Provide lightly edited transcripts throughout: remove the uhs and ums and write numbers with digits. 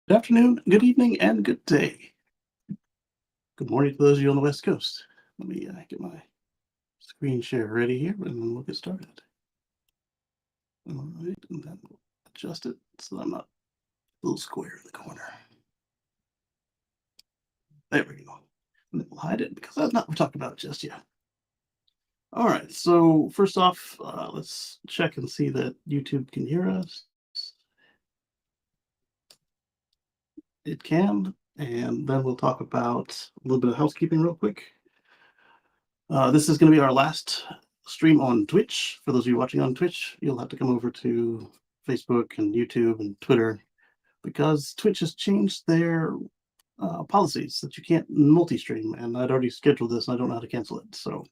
Good afternoon, good evening, and good day. Good morning to those of you on the West Coast. Let me get my screen share ready here, and then we'll get started. All right, and then we'll adjust it so that I'm not a little square in the corner. There we go. And then we'll hide it because that's not what we're talking about just yet. All right, so first off, let's check and see that YouTube can hear us. It can, and then we'll talk about a little bit of housekeeping real quick. This is going to be our last stream on Twitch. For those of you watching on Twitch, you'll have to come over to Facebook and YouTube and Twitter because Twitch has changed their policies that you can't multi-stream, and I'd already scheduled this and I don't know how to cancel it. So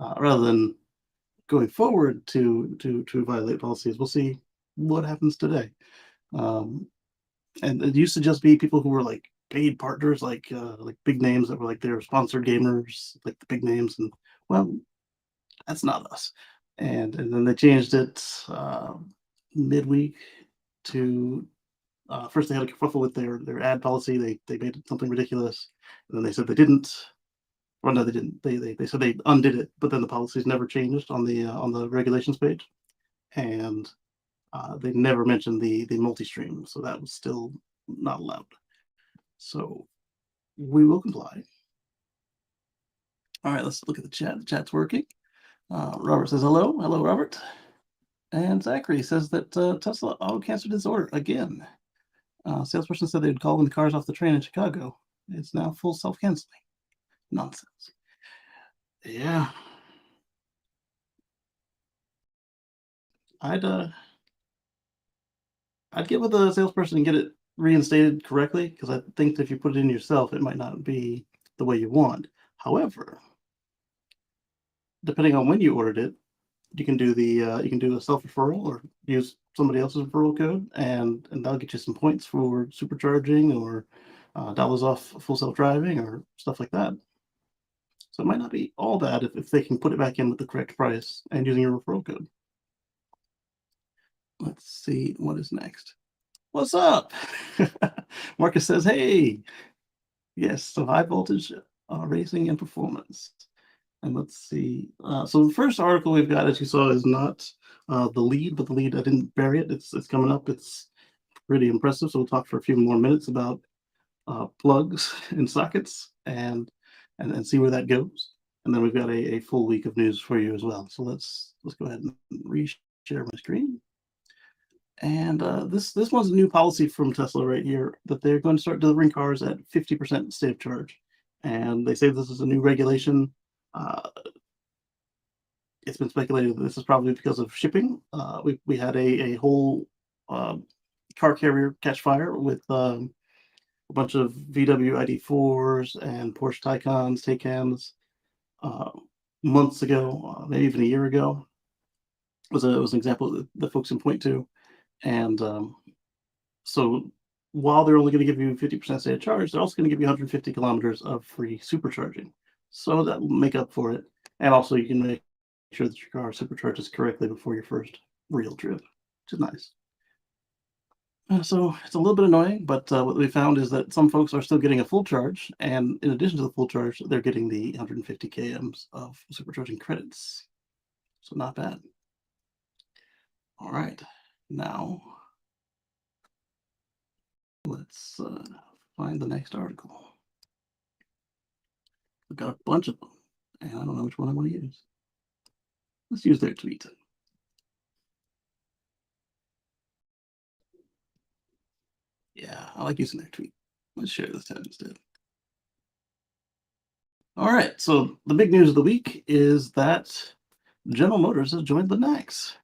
rather than going forward to violate policies, we'll see what happens today. And it used to just be people who were like paid partners, like big names that were like their sponsored gamers, like the big names, and well, that's not us. And then they changed it midweek to first they had a kerfuffle with their ad policy. They made it something ridiculous, and then they said they didn't. Well, no, they didn't. They said they undid it, but then the policies never changed on the regulations page, and they never mentioned the multi-stream, so that was still not allowed. So we will comply. All right, let's look at the chat. The chat's working. Robert says hello. Hello, Robert. And Zachary says that Tesla auto-canceled his order again. Salesperson said they'd call when the car's off the train in Chicago. It's now full self-canceling. Nonsense. Yeah. I'd get with the salesperson and get it reinstated correctly, because I think that if you put it in yourself, it might not be the way you want. However, depending on when you ordered it, you can do a self-referral or use somebody else's referral code, and that'll get you some points for supercharging or dollars off full self-driving or stuff like that. So it might not be all bad if they can put it back in with the correct price and using your referral code. Let's see what is next. What's up? Marcus says, hey, yes, so high voltage racing and performance. And let's see. So the first article we've got, as you saw, is not the lead, but the lead, I didn't bury it. It's coming up. It's pretty impressive. So we'll talk for a few more minutes about plugs and sockets and see where that goes. And then we've got a full week of news for you as well. So let's go ahead and re-share my screen. And this one's a new policy from Tesla right here, that they're going to start delivering cars at 50% state of charge. And they say this is a new regulation. It's been speculated that this is probably because of shipping. We had a whole car carrier catch fire with a bunch of VW ID4s and Porsche Taycans, Taycans months ago, maybe even a year ago. It was an example that folks can point to. And so while they're only going to give you 50% state of charge, they're also going to give you 150 kilometers of free supercharging. So that will make up for it. And also you can make sure that your car supercharges correctly before your first real trip, which is nice. So it's a little bit annoying, but what we found is that some folks are still getting a full charge. And in addition to the full charge, they're getting the 150 kms of supercharging credits. So not bad. All right. Now, let's find the next article. We've got a bunch of them, and I don't know which one I want to use. Let's use their tweet. Yeah, I like using their tweet. Let's share this tab instead. All right. So the big news of the week is that General Motors has joined the NACS.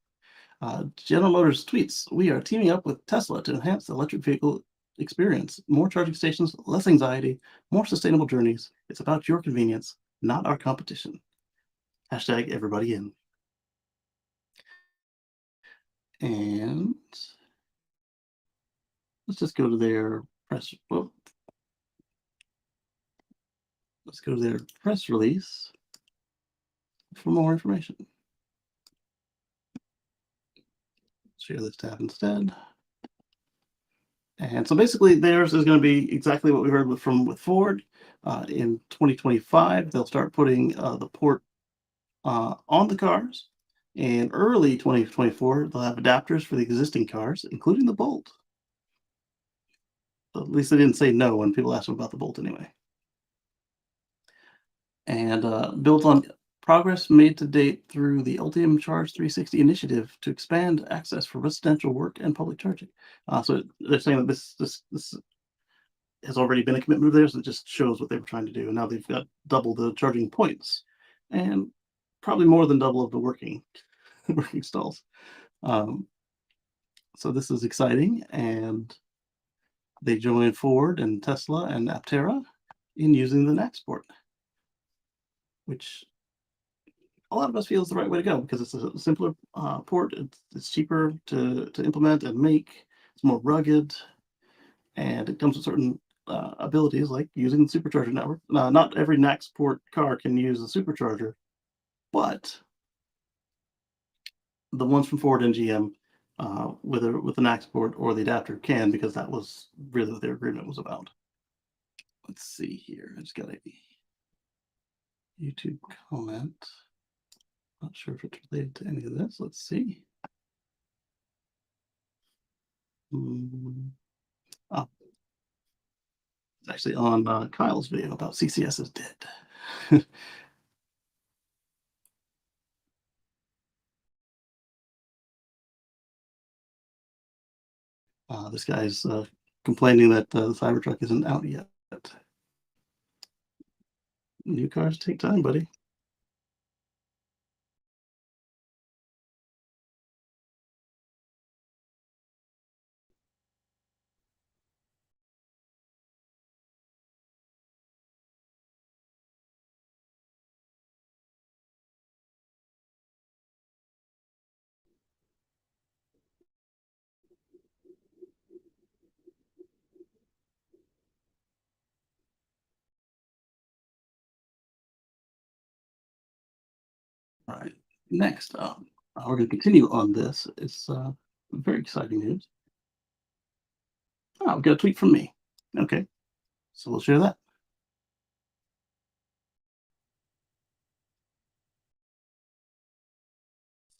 General Motors tweets, "We are teaming up with Tesla to enhance the electric vehicle experience. More charging stations, less anxiety, more sustainable journeys. It's about your convenience, not our competition." Hashtag everybody in. And let's just go to their press. Well, let's go to their press release for more information. Share this tab instead. And so basically, theirs is going to be exactly what we heard with Ford. In 2025, they'll start putting the port on the cars. In early 2024, they'll have adapters for the existing cars, including the Bolt. At least they didn't say no when people asked them about the Bolt anyway. And built on progress made to date through the Ultium Charge 360 initiative to expand access for residential work and public charging. So they're saying that this has already been a commitment of theirs. It just shows what they were trying to do. And now they've got double the charging points and probably more than double of the working working stalls. Um, so this is exciting, and they join Ford and Tesla and Aptera in using the NACS port, which a lot of us feel is the right way to go because it's a simpler port. It's cheaper to implement and make. It's more rugged, and it comes with certain abilities like using the supercharger network. Not every NACS port car can use a supercharger, but the ones from Ford and GM with an NACS port or the adapter can, because that was really what their agreement was about. Let's see here. I just got a YouTube comment. Not sure if it's related to any of this. Let's see. Oh, it's actually on Kyle's video about CCS is dead. This guy's complaining that the Cybertruck isn't out yet. New cars take time, buddy. All right. Next, we're going to continue on this. It's very exciting news. Oh, we got a tweet from me. Okay, so we'll share that.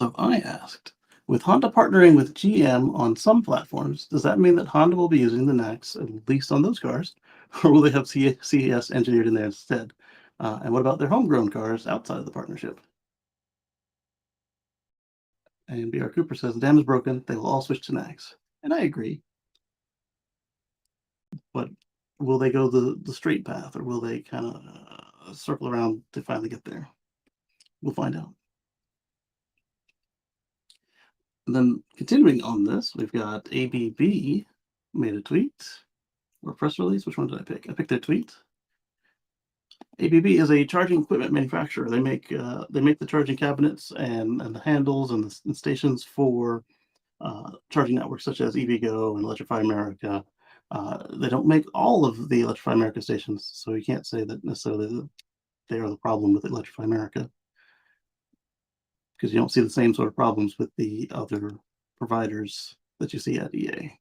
So I asked, with Honda partnering with GM on some platforms, does that mean that Honda will be using the NACS at least on those cars, or will they have CES engineered in there instead? And what about their homegrown cars outside of the partnership? And BR Cooper says the dam is broken. They will all switch to NACS, and I agree. But will they go the straight path, or will they kind of circle around to finally get there? We'll find out. And then continuing on this, we've got ABB made a tweet or press release. Which one did I pick? I picked their tweet. ABB is a charging equipment manufacturer. They make the charging cabinets and the handles and the stations for charging networks such as EVgo and Electrify America. They don't make all of the Electrify America stations, so you can't say that necessarily they are the problem with Electrify America, because you don't see the same sort of problems with the other providers that you see at EA.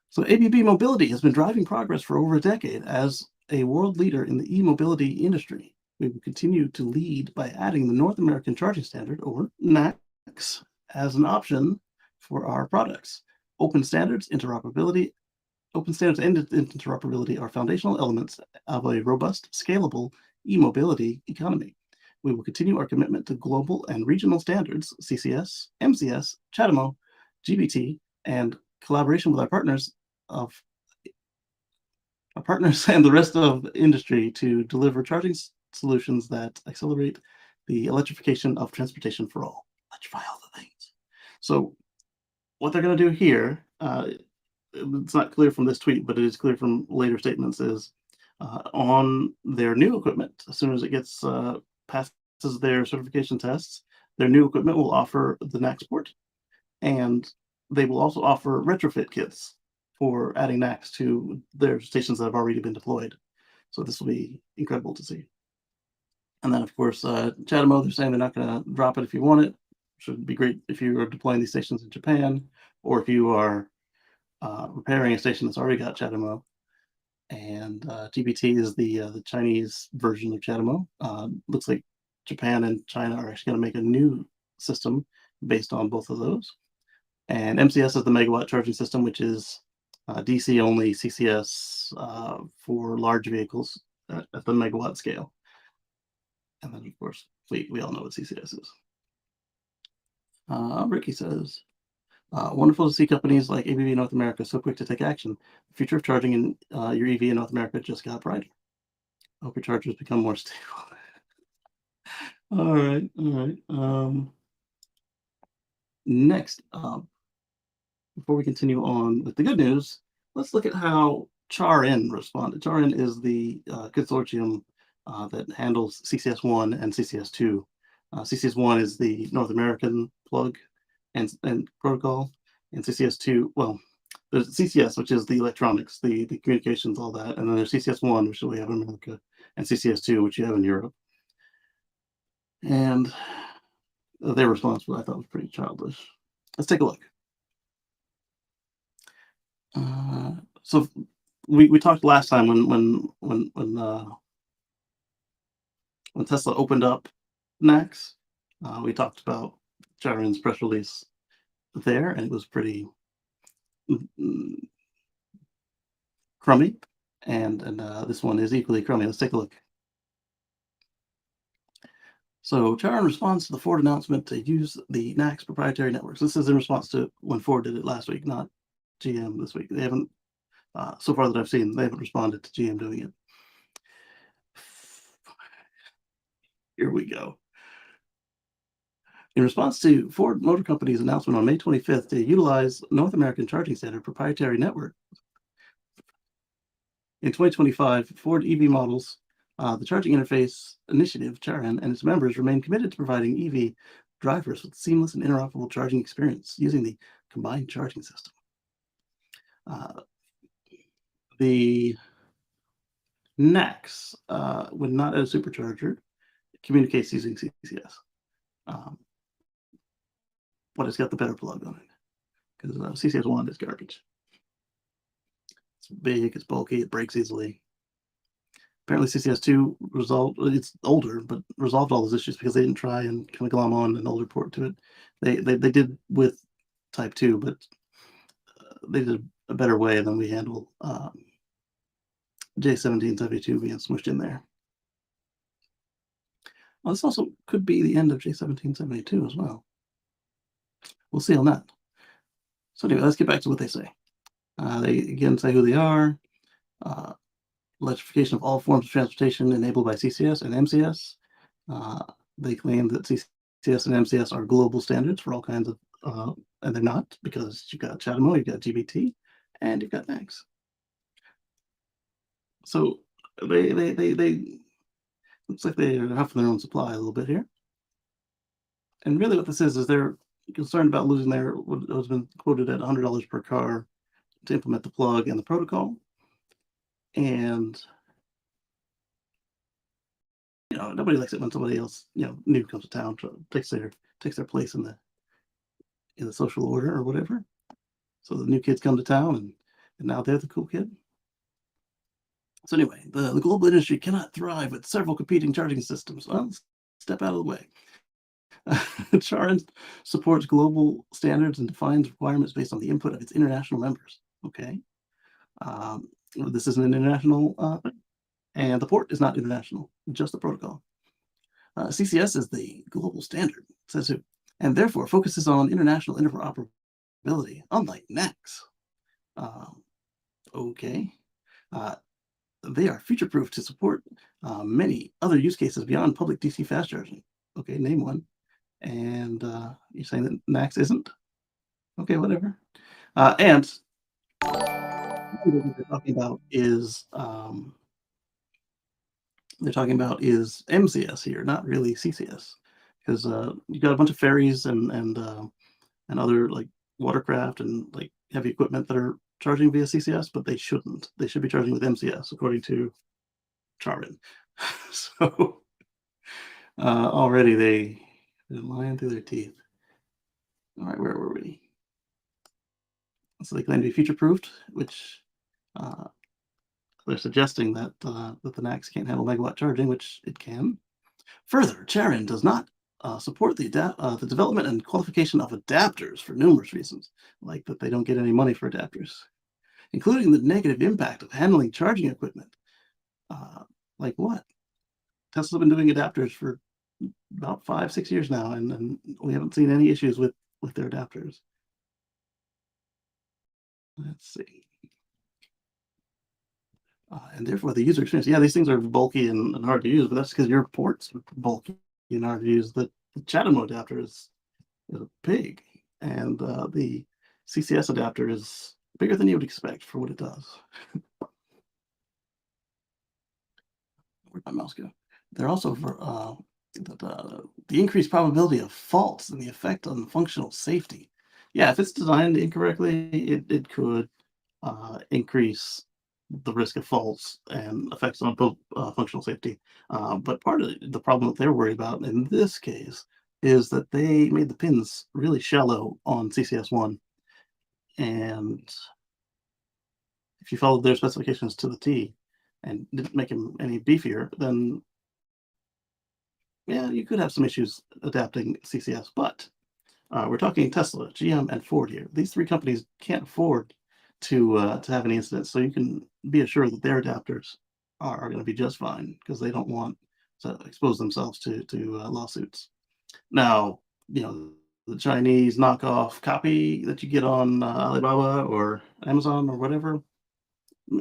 So ABB Mobility has been driving progress for over a decade as a world leader in the e-mobility industry. We will continue to lead by adding the North American Charging Standard, or NACS, as an option for our products. Open standards and interoperability are foundational elements of a robust, scalable e-mobility economy. We will continue our commitment to global and regional standards, CCS, MCS, CHAdeMO, GBT, and collaboration with our partners of our partners and the rest of the industry to deliver charging solutions that accelerate the electrification of transportation for all. Electrify all the things. So what they're going to do here, it's not clear from this tweet, but it is clear from later statements, is on their new equipment, as soon as it gets passes their certification tests, their new equipment will offer the NACS port, and they will also offer retrofit kits for adding NACS to their stations that have already been deployed. So this will be incredible to see. And then, of course, CHAdeMO, they're saying they're not going to drop it if you want it. Should be great if you are deploying these stations in Japan, or if you are repairing a station that's already got CHAdeMO. And GBT is the Chinese version of CHAdeMO. Looks like Japan and China are actually going to make a new system based on both of those. And MCS is the megawatt charging system, which is DC only CCS for large vehicles at the megawatt scale. And then, of course, we all know what CCS is. Ricky says, wonderful to see companies like ABB North America so quick to take action. The future of charging in your EV in North America just got brighter. I hope your chargers become more stable. All right, all right. Next up, before we continue on with the good news, let's look at how CharN responded. CharN is the consortium that handles CCS1 and CCS2. CCS1 is the North American plug and protocol, and CCS2, well, there's CCS, which is the electronics, the communications, all that, and then there's CCS1, which we have in America, and CCS2, which you have in Europe. And their response, I thought, was pretty childish. Let's take a look. So we talked last time when Tesla opened up NACS. We talked about CharN's press release there, and it was pretty crummy, and this one is equally crummy. Let's take a look. So CharN responds to the Ford announcement to use the NACS proprietary networks. This is in response to when Ford did it last week, not GM this week. They haven't, so far that I've seen, they haven't responded to GM doing it. Here we go. In response to Ford Motor Company's announcement on May 25th to utilize North American Charging Standard proprietary network, in 2025, Ford EV models, the Charging Interface Initiative, CharN, and its members remain committed to providing EV drivers with seamless and interoperable charging experience using the combined charging system. The NACS, when not at a supercharger, communicates using CCS. But it's got the better plug on it, because CCS1 is garbage. It's big, it's bulky, it breaks easily. Apparently CCS2 it's older, but resolved all those issues because they didn't try and kind of glom on an older port to it. They did with Type 2, but they did a better way than we handle J1772 being smushed in there. Well, this also could be the end of J1772 as well. We'll see on that. So anyway, let's get back to what they say. They again say who they are. Electrification of all forms of transportation enabled by CCS and MCS. They claim that CCS and MCS are global standards for all kinds of, and they're not, because you've got CHAdeMO, you've got GBT, and you've got NACS. So they looks like they're huffing their own supply a little bit here. And really what this is they're concerned about losing their, what has been quoted at $100 per car to implement the plug and the protocol. And nobody likes it when somebody else, new comes to town, takes their place in the social order or whatever. So the new kids come to town, and now they're the cool kid. So anyway, the global industry cannot thrive with several competing charging systems. Well, step out of the way. CharN supports global standards and defines requirements based on the input of its international members. Okay. This is an international thing, and the port is not international, just the protocol. CCS is the global standard, says who, and therefore focuses on international interoperability, unlike NACS. Okay. they are future-proof to support many other use cases beyond public DC fast charging. Okay, name one. And you're saying that Max isn't? Okay, whatever. And what they're talking about is MCS here, not really CCS, because you got a bunch of ferries and other like watercraft and like heavy equipment that are charging via CCS, but they shouldn't. They should be charging with MCS according to Charin. So already they're lying through their teeth. All right, where were we? So they claim to be future-proofed, which uh, they're suggesting that the NACS can't handle megawatt charging, which it can. Further, Charin does not support the development and qualification of adapters for numerous reasons, like that they don't get any money for adapters, including the negative impact of handling charging equipment. Uh, like what? Tesla's been doing adapters for about 5, 6 years now, and we haven't seen any issues with their adapters. Let's see. And therefore, the user experience. Yeah, these things are bulky and hard to use, but that's because your ports are bulky and hard to use. The Chatham adapter is big, and the CCS adapter is bigger than you would expect for what it does. Where'd my mouse go? They're also for the increased probability of faults and the effect on functional safety. Yeah, if it's designed incorrectly, it could increase the risk of faults and effects on both functional safety. But part of the problem that they're worried about in this case is that they made the pins really shallow on CCS1. And if you followed their specifications to the T and didn't make them any beefier, then yeah, you could have some issues adapting CCS. But we're talking Tesla, GM, and Ford here. These three companies can't afford to have any incidents, so you can be assured that their adapters are going to be just fine because they don't want to expose themselves to lawsuits. Now, the Chinese knockoff copy that you get on Alibaba or Amazon or whatever,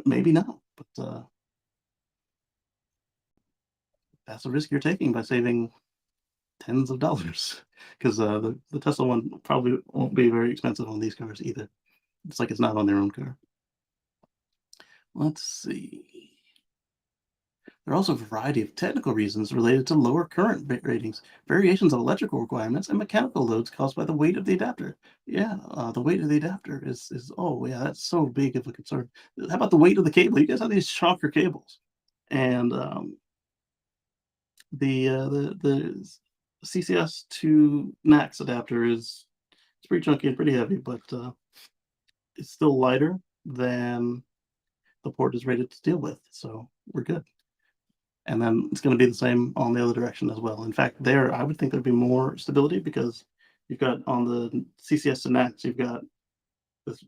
maybe not, but that's a risk you're taking by saving tens of dollars because the Tesla one probably won't be very expensive on these cars either. It's like it's not on their own car. Let's see. There are also a variety of technical reasons related to lower current bit ratings, variations of electrical requirements, and mechanical loads caused by the weight of the adapter. Yeah, the weight of the adapter is oh yeah, that's so big of a concern. How about the weight of the cable? You guys have these shocker cables, and the CCS to NACS adapter is it's pretty chunky and pretty heavy, but it's still lighter than the port is rated to deal with. So we're good. And then it's going to be the same on the other direction as well. In fact, there I would think there'd be more stability because you've got on the CCS to NACS, you've got this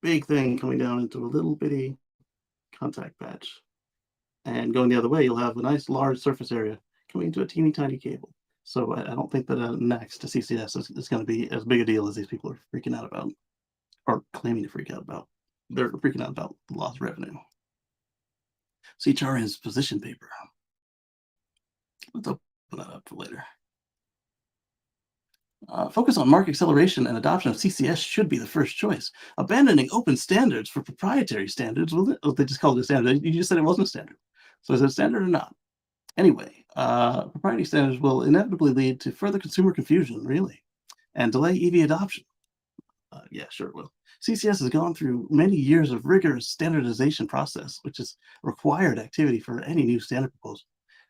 big thing coming down into a little bitty contact patch. And going the other way, you'll have a nice large surface area coming into a teeny tiny cable. So I don't think that a NACS to CCS is going to be as big a deal as these people are freaking out about or claiming to freak out about. They're freaking out about the lost revenue. See Charin's position paper. Let's open that up for later. Focus on market acceleration and adoption of CCS should be the first choice. Abandoning open standards for proprietary standards. Well, they just called it a standard. You just said it wasn't a standard. So is it a standard or not? Anyway, proprietary standards will inevitably lead to further consumer confusion, really, and delay EV adoption. Yeah, sure it will. CCS has gone through many years of rigorous standardization process, which is required activity for any new standard proposal.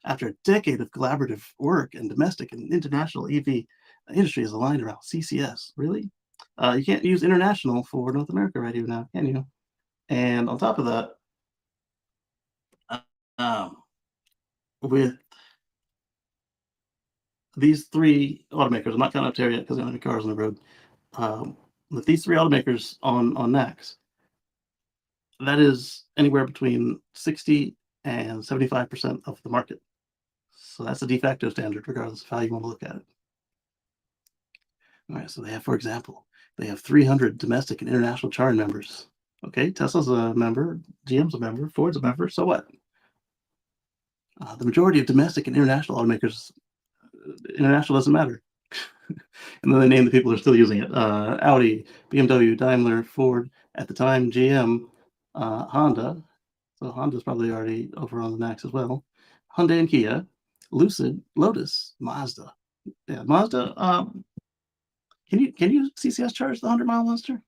After a decade of collaborative work and domestic and international EV industry is aligned around CCS. Really? You can't use international for North America right here now, can you? And on top of that, um, with these three automakers, I'm not counting up Terry yet because there aren't any cars on the road. With these three automakers on NACS, that is anywhere between 60 and 75% of the market. So that's a de facto standard, regardless of how you want to look at it. All right, so they have, for example, they have 300 domestic and international Charin members. Okay, Tesla's a member, GM's a member, Ford's a member, so what? The majority of domestic and international automakers, international doesn't matter. And then they name the people who are still using it. Audi, BMW, Daimler, Ford, at the time, GM, Honda. So Honda's probably already over on the Max as well. Hyundai and Kia, Lucid, Lotus, Mazda. Yeah, Mazda. Can you CCS charge the 100-mile Monster?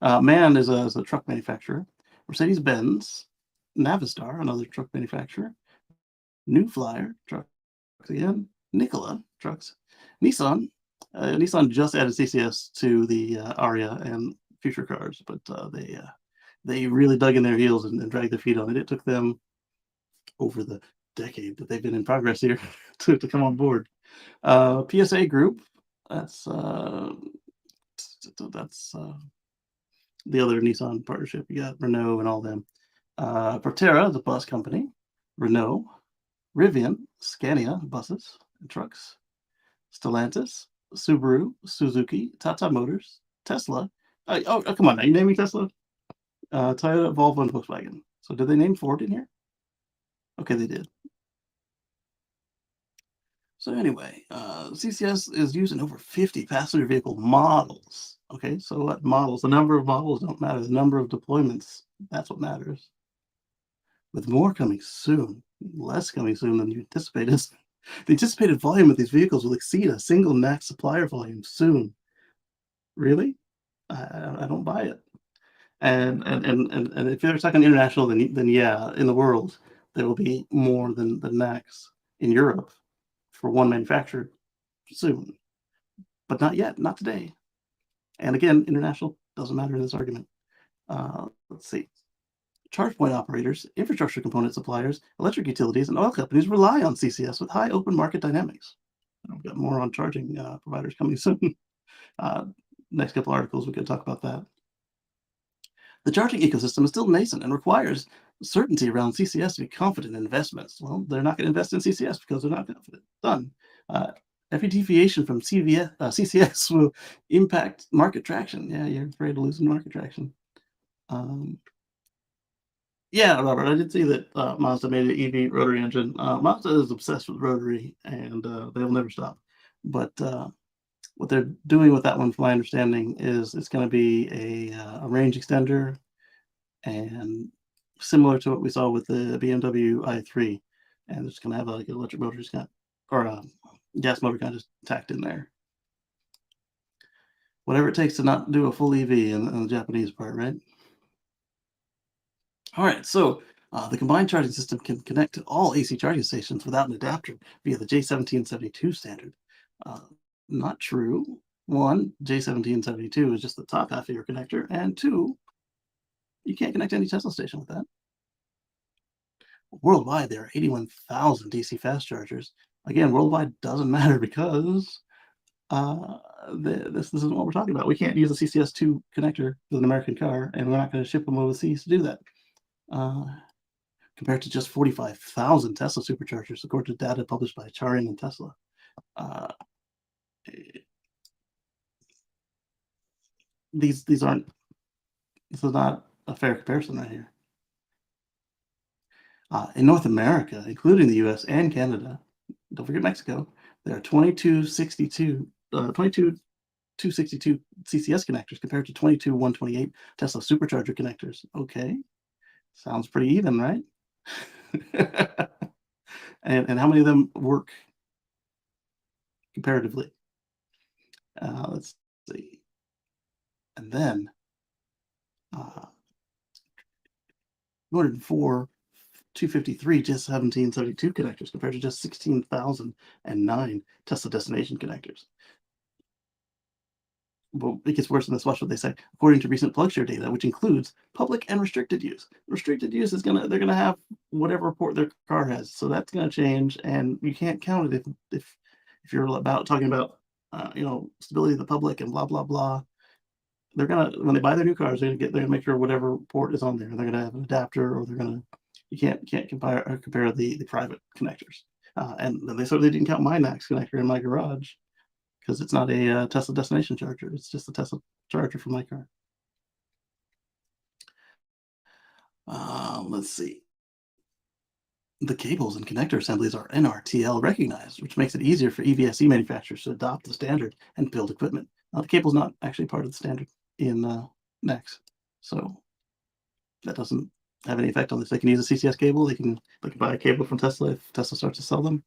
MAN is a truck manufacturer. Mercedes-Benz, Navistar, another truck manufacturer. New Flyer trucks again. Nikola trucks. Nissan. Nissan just added CCS to the Aria and future cars, but they really dug in their heels and dragged their feet on it. It took them over the decade that they've been in progress here to come on board. PSA Group. That's the other Nissan partnership. You got Renault and all them. Proterra, the bus company. Renault. Rivian, Scania, buses and trucks. Stellantis, Subaru, Suzuki, Tata Motors, Tesla. Come on now, you naming Tesla? Toyota, Volvo, and Volkswagen. So did they name Ford in here? Okay, they did. So anyway, CCS is used in over 50 passenger vehicle models. Okay, so what models? The number of models don't matter. The number of deployments, that's what matters. With more coming soon, less coming soon than you anticipated. The anticipated volume of these vehicles will exceed a single max supplier volume soon. Really? I don't buy it. And if you're talking international, then yeah, in the world there will be more than max in Europe for one manufacturer soon, but not yet, not today. And again, international doesn't matter in this argument. Let's see. Charge point operators, infrastructure component suppliers, electric utilities, and oil companies rely on CCS with high open market dynamics. We've got more on charging providers coming soon. Next couple articles, we could talk about that. The charging ecosystem is still nascent and requires certainty around CCS to be confident in investments. Well, they're not going to invest in CCS because they're not confident. Done. Every deviation from CCS will impact market traction. Yeah, you're afraid of losing market traction. Yeah, Robert, I did see that Mazda made an EV rotary engine. Mazda is obsessed with rotary, and they'll never stop. But what they're doing with that one, from my understanding, is it's going to be a range extender, and similar to what we saw with the BMW i3, and it's going to have like an electric motor just or a gas motor kind of just tacked in there. Whatever it takes to not do a full EV in the Japanese part, right? All right, so the combined charging system can connect to all AC charging stations without an adapter via the J1772 standard. Not true. One, J1772 is just the top half of your connector, and two, you can't connect any Tesla station with that. Worldwide, there are 81,000 DC fast chargers. Again, worldwide doesn't matter because this isn't what we're talking about. We can't use a CCS2 connector with an American car, and we're not going to ship them overseas to do that. Compared to just 45,000 Tesla superchargers, according to data published by Charian and Tesla. This is not a fair comparison right here. In North America, including the US and Canada, don't forget Mexico, there are 2262 CCS connectors compared to 22,128 Tesla supercharger connectors. Okay, sounds pretty even, right? and how many of them work comparatively? Let's see. And then 204, 253 just 1772 connectors compared to just 16,009 Tesla destination connectors. Well, it gets worse than this. Watch what they say. According to recent PlugShare data, which includes public and restricted use. Restricted use is they're gonna have whatever port their car has, so that's gonna change, and you can't count it if you're talking about stability of the public and blah blah blah. They're gonna, when they buy their new cars, they're gonna make sure whatever port is on there, they're gonna have an adapter, or you can't compare the private connectors. And they certainly didn't count my Max connector in my garage, because it's not a Tesla destination charger. It's just a Tesla charger for my car. Let's see. The cables and connector assemblies are NRTL recognized, which makes it easier for EVSE manufacturers to adopt the standard and build equipment. The cable's not actually part of the standard in NEX, so that doesn't have any effect on this. They can use a CCS cable. They can buy a cable from Tesla if Tesla starts to sell them.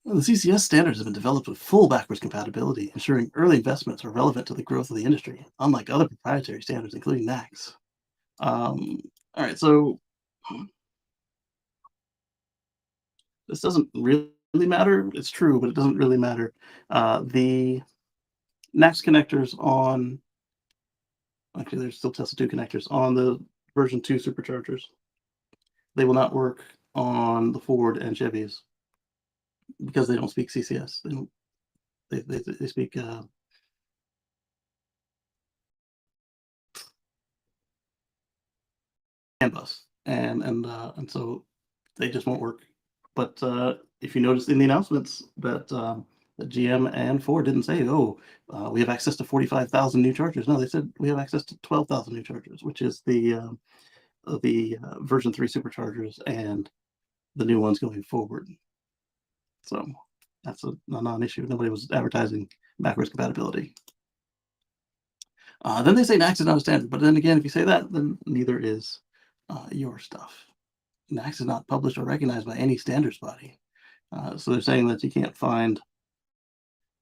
Well, the CCS standards have been developed with full backwards compatibility, ensuring early investments are relevant to the growth of the industry, unlike other proprietary standards, including NACS. All right, so this doesn't really matter. It's true, but it doesn't really matter. The NACS connectors on, actually, there's still Tesla 2 connectors on the version 2 superchargers. They will not work on the Ford and Chevys because they don't speak CCS. They don't. They speak CAN bus, and so they just won't work. But if you notice in the announcements that GM and Ford didn't say, "Oh, we have access to 45,000 new chargers." No, they said we have access to 12,000 new chargers, which is the version 3 superchargers and the new ones going forward. So that's a non-issue. Nobody was advertising backwards compatibility. Then they say NACS is not a standard, but then again, if you say that, then neither is your stuff. NACS is not published or recognized by any standards body. So they're saying that you can't find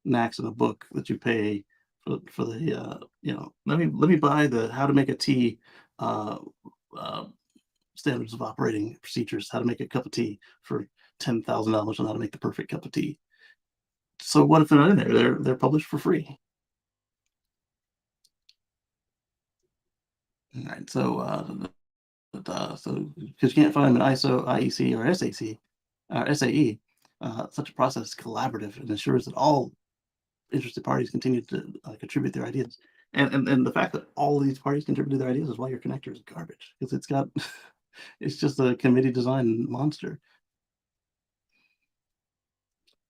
NACS in a book that you pay for the let me buy the how to make a tea uh, uh, standards of operating procedures, how to make a cup of tea for $10,000 on how to make the perfect cup of tea. So what if they're not in there? They're published for free. All right. So because you can't find them in ISO, IEC, or SAE, such a process is collaborative and ensures that all interested parties continue to contribute their ideas. And the fact that all these parties contribute their ideas is why your connector is garbage, because it's got it's just a committee design monster.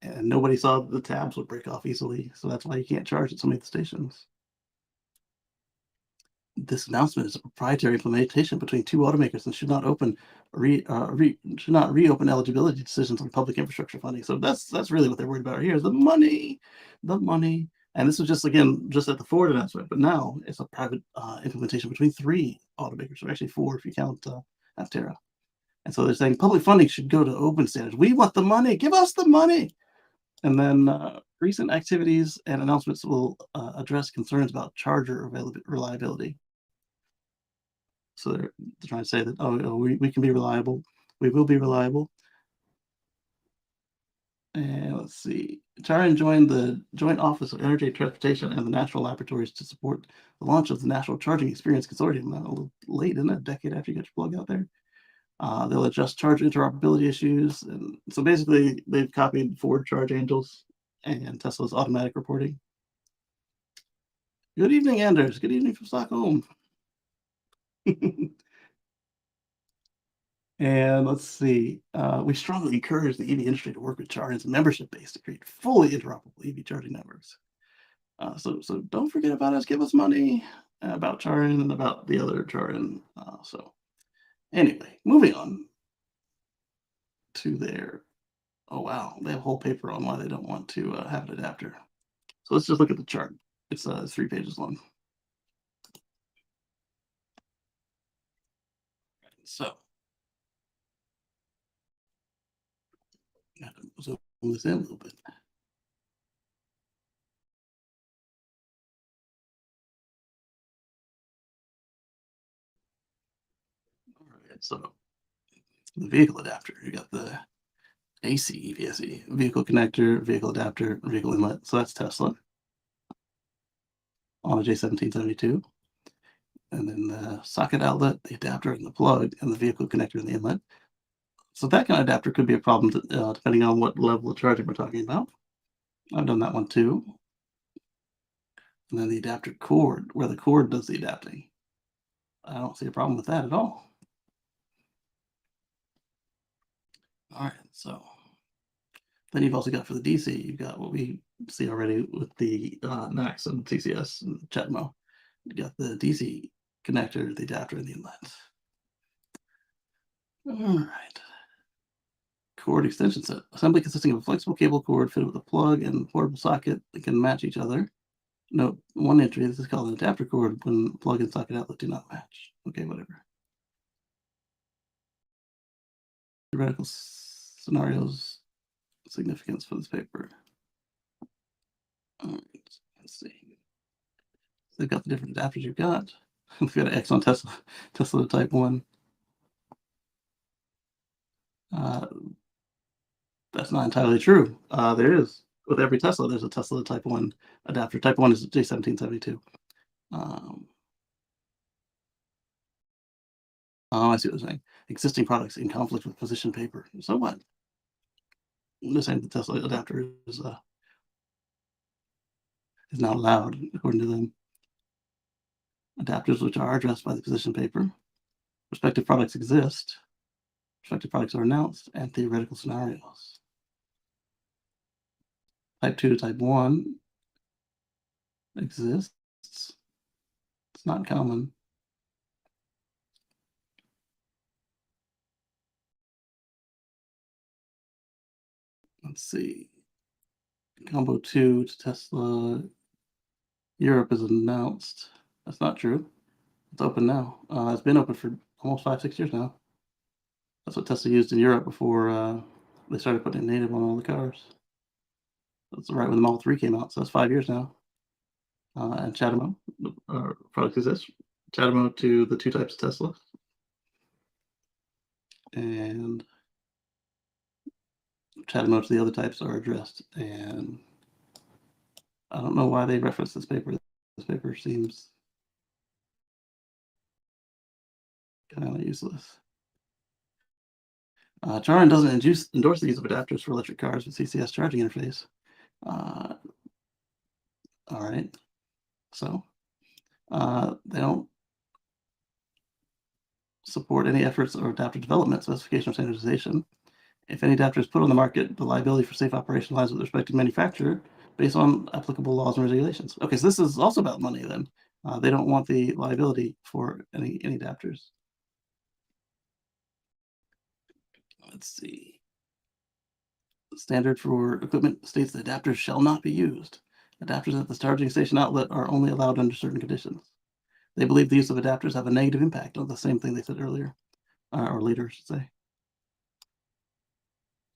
And nobody saw the tabs would break off easily, so that's why you can't charge at so many stations. This announcement is a proprietary implementation between two automakers and should not reopen eligibility decisions on public infrastructure funding. So that's really what they're worried about here is the money. And this was just again just at the Ford announcement, but now it's a private implementation between three automakers, or actually four if you count Aptera. And so they're saying public funding should go to open standards. We want the money. Give us the money. And then recent activities and announcements will address concerns about charger reliability. So they're trying to say that, we can be reliable. We will be reliable. And let's see. Charan joined the Joint Office of Energy Transportation and the National Laboratories to support the launch of the National Charging Experience Consortium. A little late, isn't it? A decade after you got your plug out there. They'll adjust charge interoperability issues. And so basically, they've copied Ford Charge Angels and Tesla's automatic reporting. Good evening, Anders. Good evening from Stockholm. And let's see. We strongly encourage the EV industry to work with Charin's membership base to create fully interoperable EV charging networks. So don't forget about us. Give us money about Charin and about the other Charin. So anyway, moving on to their. Oh wow, they have a whole paper on why they don't want to have an adapter. So let's just look at the chart. It's 3 pages long. So zoom this in a little bit. All right, so the vehicle adapter, you got the AC VSE, vehicle connector, vehicle adapter, vehicle inlet. So that's Tesla on a J1772. And then the socket outlet, the adapter, and the plug, and the vehicle connector and the inlet. So that kind of adapter could be a problem depending on what level of charging we're talking about. I've done that one too. And then the adapter cord, where the cord does the adapting. I don't see a problem with that at all. All right, so then you've also got for the DC, you've got what we see already with the NACS and TCS and CHAdeMO. You got the DC connector, the adapter, and the inlet. All right. Cord extension set. Assembly consisting of a flexible cable cord fitted with a plug and portable socket that can match each other. Note one entry. This is called an adapter cord when plug and socket outlet do not match. Okay, whatever. Theoretical scenarios significance for this paper. All right, let's see. They've got the different adapters you've got. We've got an X on Tesla, Tesla Type 1. Uh, that's not entirely true. There is. With every Tesla, there's a Tesla Type 1 adapter. Type 1 is J1772. Um, oh, I see what they're saying. Existing products in conflict with position paper. So what? They're saying the Tesla adapter is not allowed, according to them. Adapters which are addressed by the position paper. Respective products exist. Respective products are announced, and theoretical scenarios. Type 2 to Type 1 exists. It's not common. Let's see. Combo 2 to Tesla Europe is announced. That's not true. It's open now. It's been open for almost 5-6 years now. That's what Tesla used in Europe before they started putting native on all the cars. That's right when the Model 3 came out, so that's 5 years now. And CHAdeMO product exists. CHAdeMO to the 2 types of Tesla. And CHAdeMO to the other types are addressed. And I don't know why they reference this paper. This paper seems kind of useless. Charan doesn't endorse the use of adapters for electric cars with CCS charging interface. All right. So they don't support any efforts or adapter development, specification, or standardization. If any adapter is put on the market, the liability for safe operation lies with the respective manufacturer based on applicable laws and regulations. Okay, so this is also about money then. They don't want the liability for any adapters. Let's see. The standard for equipment states that adapters shall not be used. Adapters at the charging station outlet are only allowed under certain conditions. They believe the use of adapters have a negative impact on the same thing they said earlier, or later, I should say.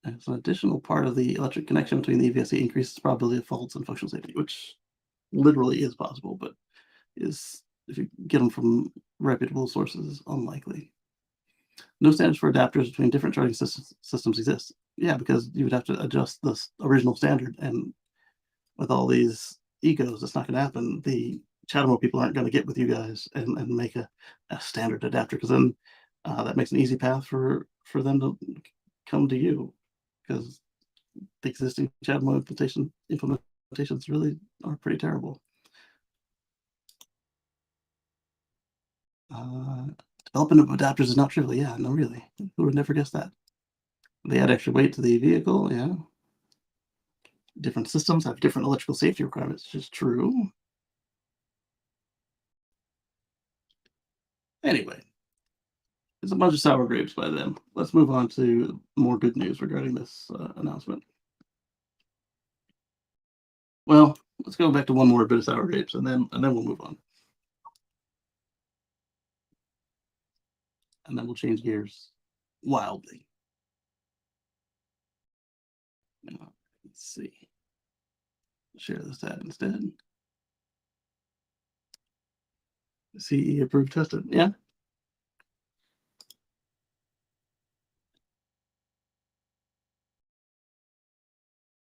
As an additional part of the electric connection between the EVSE increases the probability of faults and functional safety, which literally is possible, but is, if you get them from reputable sources, unlikely. No standards for adapters between different charging systems exist. Yeah, because you would have to adjust the original standard, and with all these egos, it's not going to happen. The CHAdeMO people aren't going to get with you guys and make a standard adapter, because then that makes an easy path for them to come to you, because the existing CHAdeMO implementations really are pretty terrible. Development of adapters is not trivial. Yeah, no, really. Who would never guess that? They add extra weight to the vehicle. Yeah. Different systems have different electrical safety requirements, which is true. Anyway, it's a bunch of sour grapes by them. Let's move on to more good news regarding this announcement. Well, let's go back to one more bit of sour grapes, and then we'll move on. And then we'll change gears wildly. Let's see. Share this tab instead. CE approved tested. Yeah.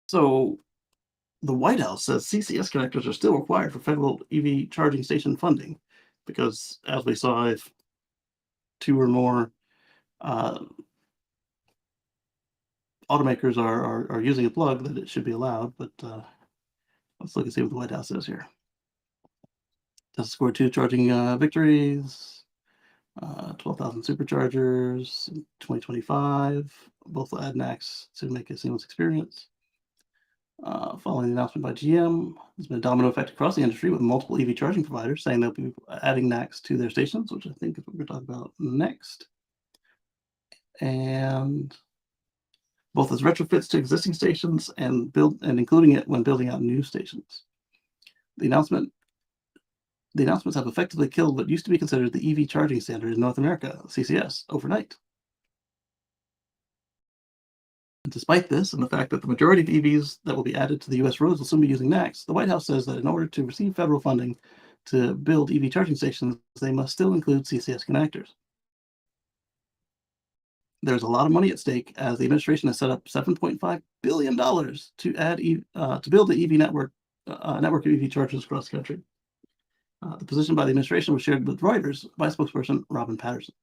So the White House says CCS connectors are still required for federal EV charging station funding, because as we saw, if 2 or more automakers are using a plug, that it should be allowed. But let's look and see what the White House says here. Tesla scored 2 charging victories, 12,000 superchargers in 2025. Both will add NACs to make a seamless experience. Following the announcement by GM, there's been a domino effect across the industry, with multiple EV charging providers saying they'll be adding NACs to their stations, which I think is what we're going to talk about next. and both as retrofits to existing stations and including it when building out new stations. The announcement the announcements have effectively killed what used to be considered the EV charging standard in North America, CCS, overnight. And despite this and the fact that the majority of EVs that will be added to the US roads will soon be using NACS, the White House says that in order to receive federal funding to build EV charging stations, they must still include CCS connectors. There's a lot of money at stake as the administration has set up $7.5 billion to build the EV network of EV chargers across the country. The position by the administration was shared with Reuters by spokesperson Robin Patterson,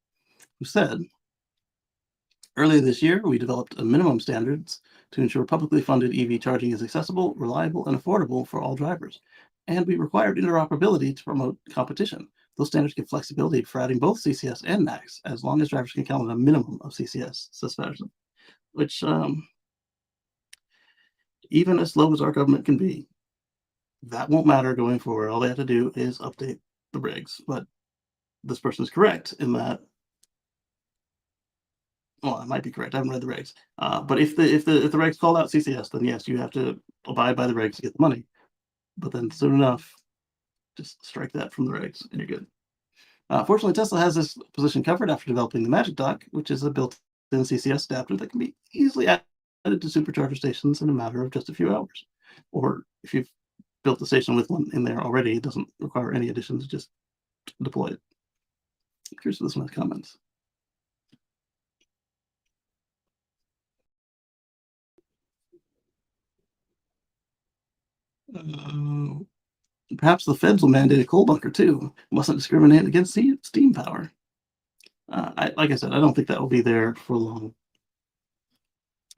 who said, earlier this year, we developed minimum standards to ensure publicly funded EV charging is accessible, reliable, and affordable for all drivers. And we required interoperability to promote competition. Those standards give flexibility for adding both CCS and NACS, as long as drivers can count on a minimum of CCS, says Patterson, which, even as slow as our government can be, that won't matter going forward. All they have to do is update the regs. But this person is correct in that, well, I might be correct. I haven't read the regs. But if the regs call out CCS, then yes, you have to abide by the regs to get the money. But then soon enough, just strike that from the regs and you're good. Fortunately, Tesla has this position covered after developing the Magic Dock, which is a built-in CCS adapter that can be easily added to supercharger stations in a matter of just a few hours. Or if you've built the station with one in there already, it doesn't require any additions, just deploy it. Here's this one's comments. Perhaps the feds will mandate a coal bunker too. Mustn't discriminate against steam power. Like I said, I don't think that will be there for long.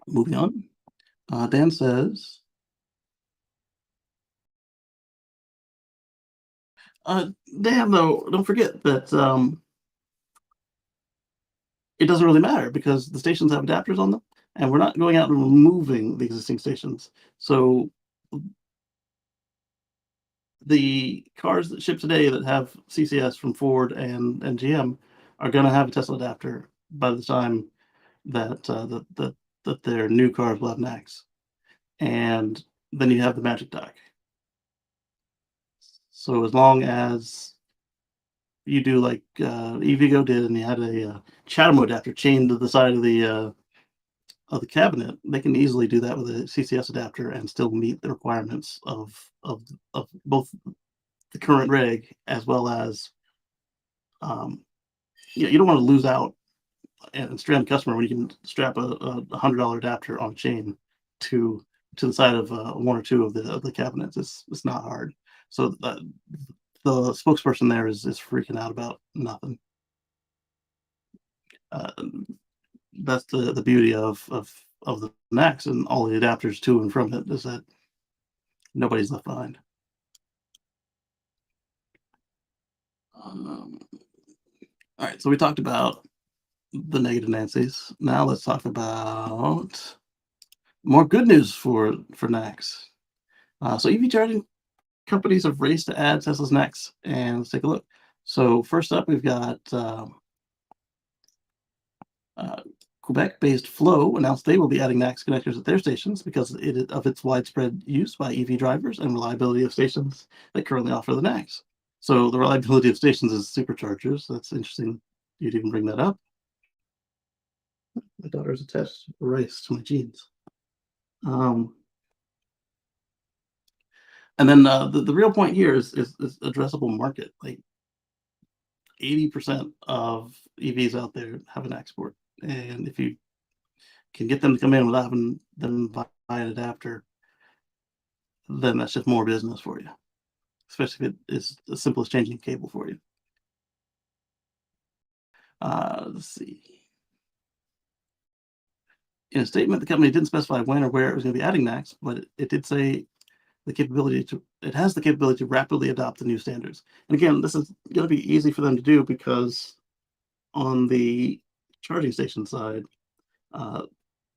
Moving on. Dan says, Dan, though, don't forget that it doesn't really matter because the stations have adapters on them, and we're not going out and removing the existing stations. So the cars that ship today that have CCS from Ford and GM are going to have a Tesla adapter by the time that that their new cars will have NACS, and then you have the Magic Dock. So as long as you do like EVgo did, and you had a CHAdeMO adapter chained to the side of the cabinet, they can easily do that with a CCS adapter and still meet the requirements of both the current reg as well as you don't want to lose out and strand the customer when you can strap a $100 adapter on a chain to the side of one or two of the cabinets. It's not hard. So the spokesperson there is freaking out about nothing. That's the beauty of the NACS and all the adapters to and from it, is that nobody's left behind. All right, so we talked about the negative Nancy's. Now let's talk about more good news for NACS. So EV charging companies have raced to add Tesla's NACS, and let's take a look. So first up, we've got Quebec-based Flow announced they will be adding NACS connectors at their stations because of its widespread use by EV drivers and reliability of stations that currently offer the NACS. So the reliability of stations is superchargers. That's interesting you'd even bring that up. My daughter's attached rice to my jeans. And then the real point here is addressable market. Like 80% of EVs out there have an export, and if you can get them to come in without having them buy an adapter, then that's just more business for you, especially if it is as simple as changing a cable for you. Let's see. In a statement, the company didn't specify when or where it was going to be adding NACS, but it did say it has the capability to rapidly adopt the new standards. And again, this is going to be easy for them to do because on the charging station side,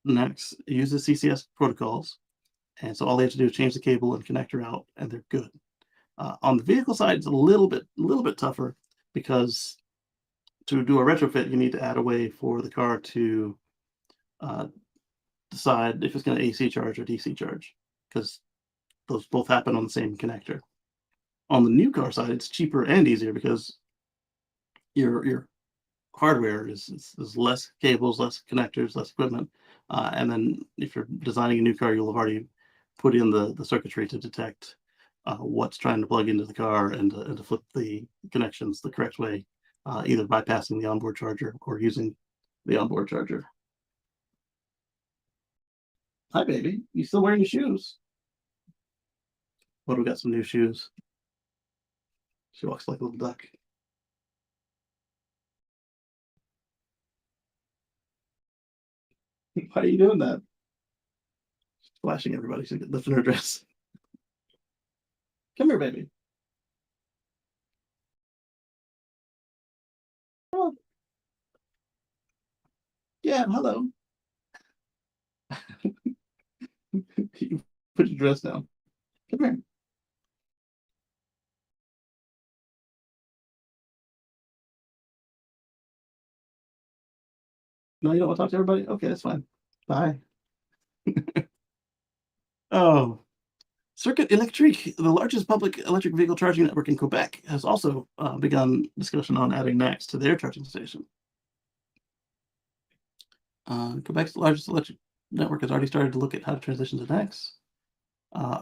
NACS uses CCS protocols, and so all they have to do is change the cable and connector out, and they're good. On the vehicle side, it's a little bit tougher because to do a retrofit, you need to add a way for the car to uh, decide if it's going to AC charge or DC charge, because those both happen on the same connector. On the new car side, it's cheaper and easier because your hardware is less cables, less connectors, less equipment. And then if you're designing a new car, you'll have already put in the circuitry to detect what's trying to plug into the car and to flip the connections the correct way, either bypassing the onboard charger or using the onboard charger. Hi, baby. You still wearing your shoes? What, we got some new shoes. She walks like a little duck. Why are you doing that? She's flashing everybody. She's lifting her dress. Come here, baby. Oh, yeah, hello. You put your dress down. Come here. No, you don't want to talk to everybody? Okay, that's fine. Bye. Oh, Circuit Electrique, the largest public electric vehicle charging network in Quebec, has also begun discussion on adding NACS to their charging station. Quebec's largest electric network has already started to look at how to transition to NACS.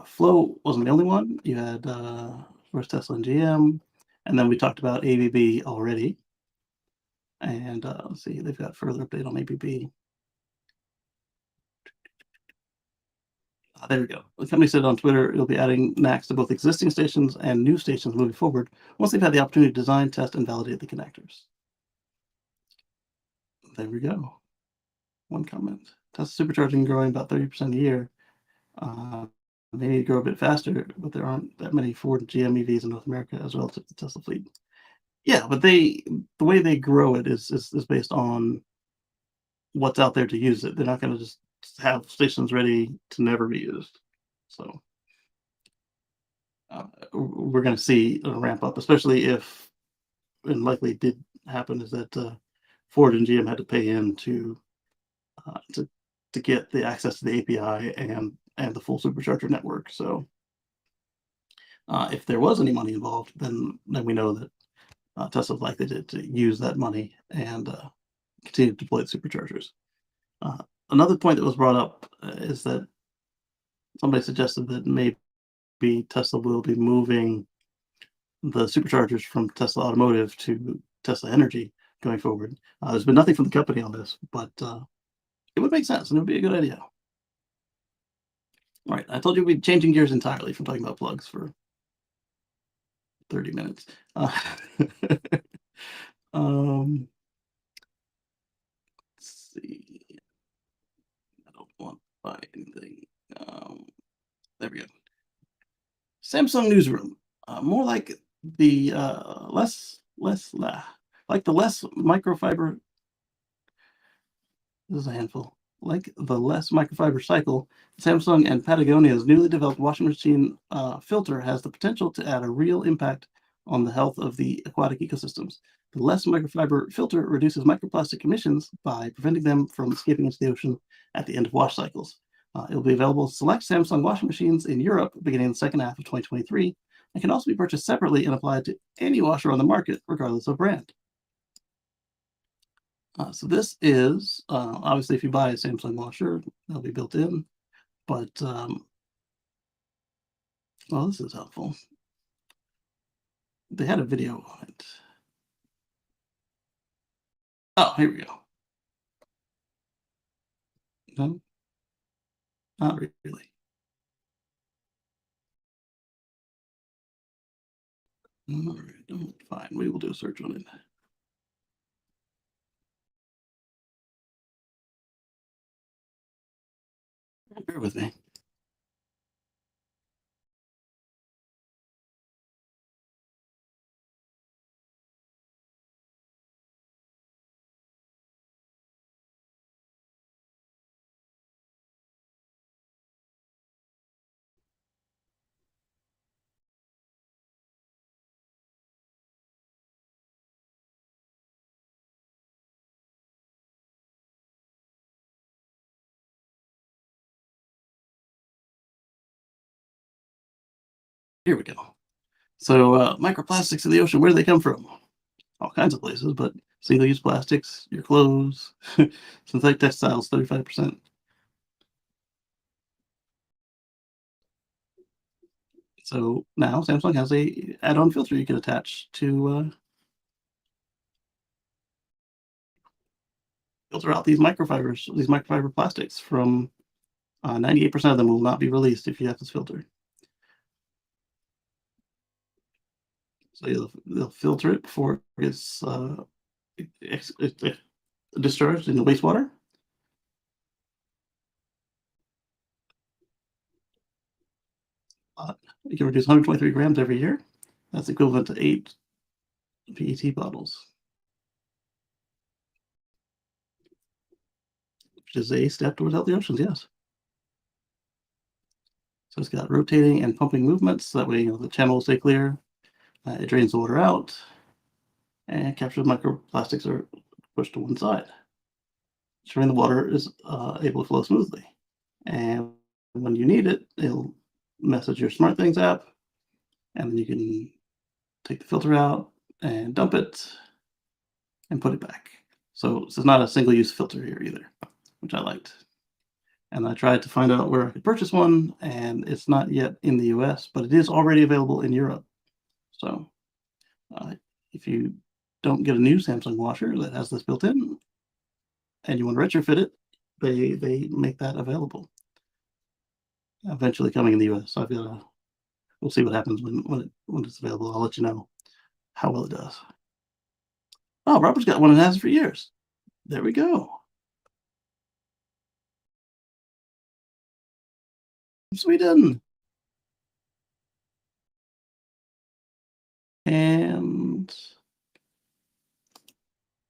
Flow wasn't the only one. You had first Tesla and GM, and then we talked about ABB already. And let's see, they've got further update on ABB. There we go. The company said on Twitter it'll be adding NACS to both existing stations and new stations moving forward once they've had the opportunity to design, test, and validate the connectors. There we go. One comment. Tesla supercharging growing about 30% a year. They need to grow a bit faster, but there aren't that many Ford and GM EVs in North America as well as the Tesla fleet. Yeah, but the way they grow it is based on what's out there to use it. They're not going to just have stations ready to never be used. So we're going to see a ramp up, especially if, and likely did happen, is that Ford and GM had to pay in to get the access to the API and the full supercharger network. So if there was any money involved, then we know that Tesla's likely to use that money and continue to deploy the superchargers. Another point that was brought up is that somebody suggested that maybe Tesla will be moving the superchargers from Tesla Automotive to Tesla Energy going forward. There's been nothing from the company on this, but it would make sense and it would be a good idea. All right, I told you we'd be changing gears entirely from talking about plugs for 30 minutes. Um, let's see. I don't want to buy anything. There we go. Samsung Newsroom. More like the less like the less microfiber. This is a handful. Like the less microfiber cycle, Samsung and Patagonia's newly developed washing machine filter has the potential to add a real impact on the health of the aquatic ecosystems. The less microfiber filter reduces microplastic emissions by preventing them from escaping into the ocean at the end of wash cycles. It will be available to select Samsung washing machines in Europe beginning in the second half of 2023 and can also be purchased separately and applied to any washer on the market, regardless of brand. So this is, obviously, if you buy a Samsung washer, they'll be built in, but, well, this is helpful. They had a video on it. Oh, here we go. No, not really. All right, fine. We will do a search on it. Bear with me. Here we go. So, microplastics in the ocean, where do they come from? All kinds of places, but single-use plastics, your clothes, synthetic textiles, 35%. So now Samsung has a add-on filter you can attach to filter out these microfibers, these microfiber plastics from 98% of them will not be released if you have this filter. So they'll filter it before it gets discharged in the wastewater. You can reduce 123 grams every year. That's equivalent to 8 PET bottles, which is a step towards healthy oceans, yes. So it's got rotating and pumping movements. So that way, the channel will stay clear. It drains the water out and captures microplastics are pushed to one side, ensuring the water is able to flow smoothly. And when you need it, it'll message your SmartThings app, and then you can take the filter out and dump it and put it back. So it's not a single-use filter here either, which I liked. And I tried to find out where I could purchase one, and it's not yet in the US, but it is already available in Europe. So uh, if you don't get a new Samsung washer that has this built in, and you want to retrofit it, they make that available. Eventually coming in the US. So I've got to. We'll see what happens when it's available. I'll let you know how well it does. Oh, Robert's got one and has it for years. There we go. Sweden. And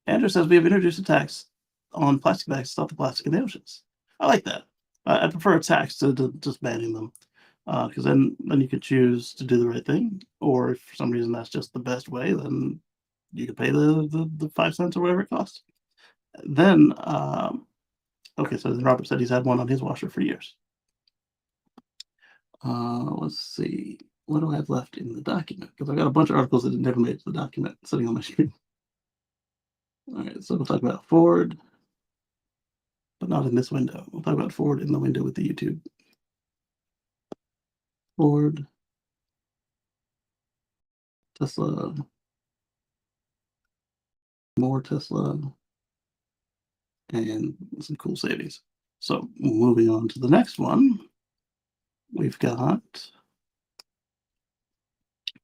Andrew says we have introduced a tax on plastic bags to stop the plastic in the oceans. I like that. I prefer a tax to just banning them, because then you could choose to do the right thing, or if for some reason that's just the best way, then you could pay the 5 cents or whatever it costs. Then, okay, so then Robert said he's had one on his washer for years. Let's see. What do I have left in the document? Because I've got a bunch of articles that never made it to the document sitting on my screen. All right, so we'll talk about Ford, but not in this window. We'll talk about Ford in the window with the YouTube. Ford, Tesla, more Tesla, and some cool savings. So moving on to the next one, we've got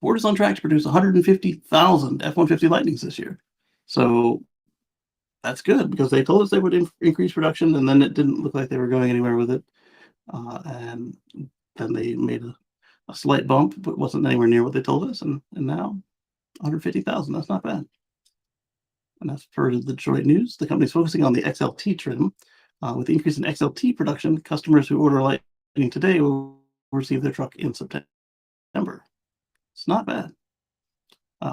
Ford is on track to produce 150,000 F-150 Lightnings this year. So that's good because they told us they would increase production, and then it didn't look like they were going anywhere with it. And then they made a slight bump, but wasn't anywhere near what they told us. And now 150,000, that's not bad. And as per the Detroit News, the company is focusing on the XLT trim. With the increase in XLT production, customers who order Lightning today will receive their truck in September. It's not bad.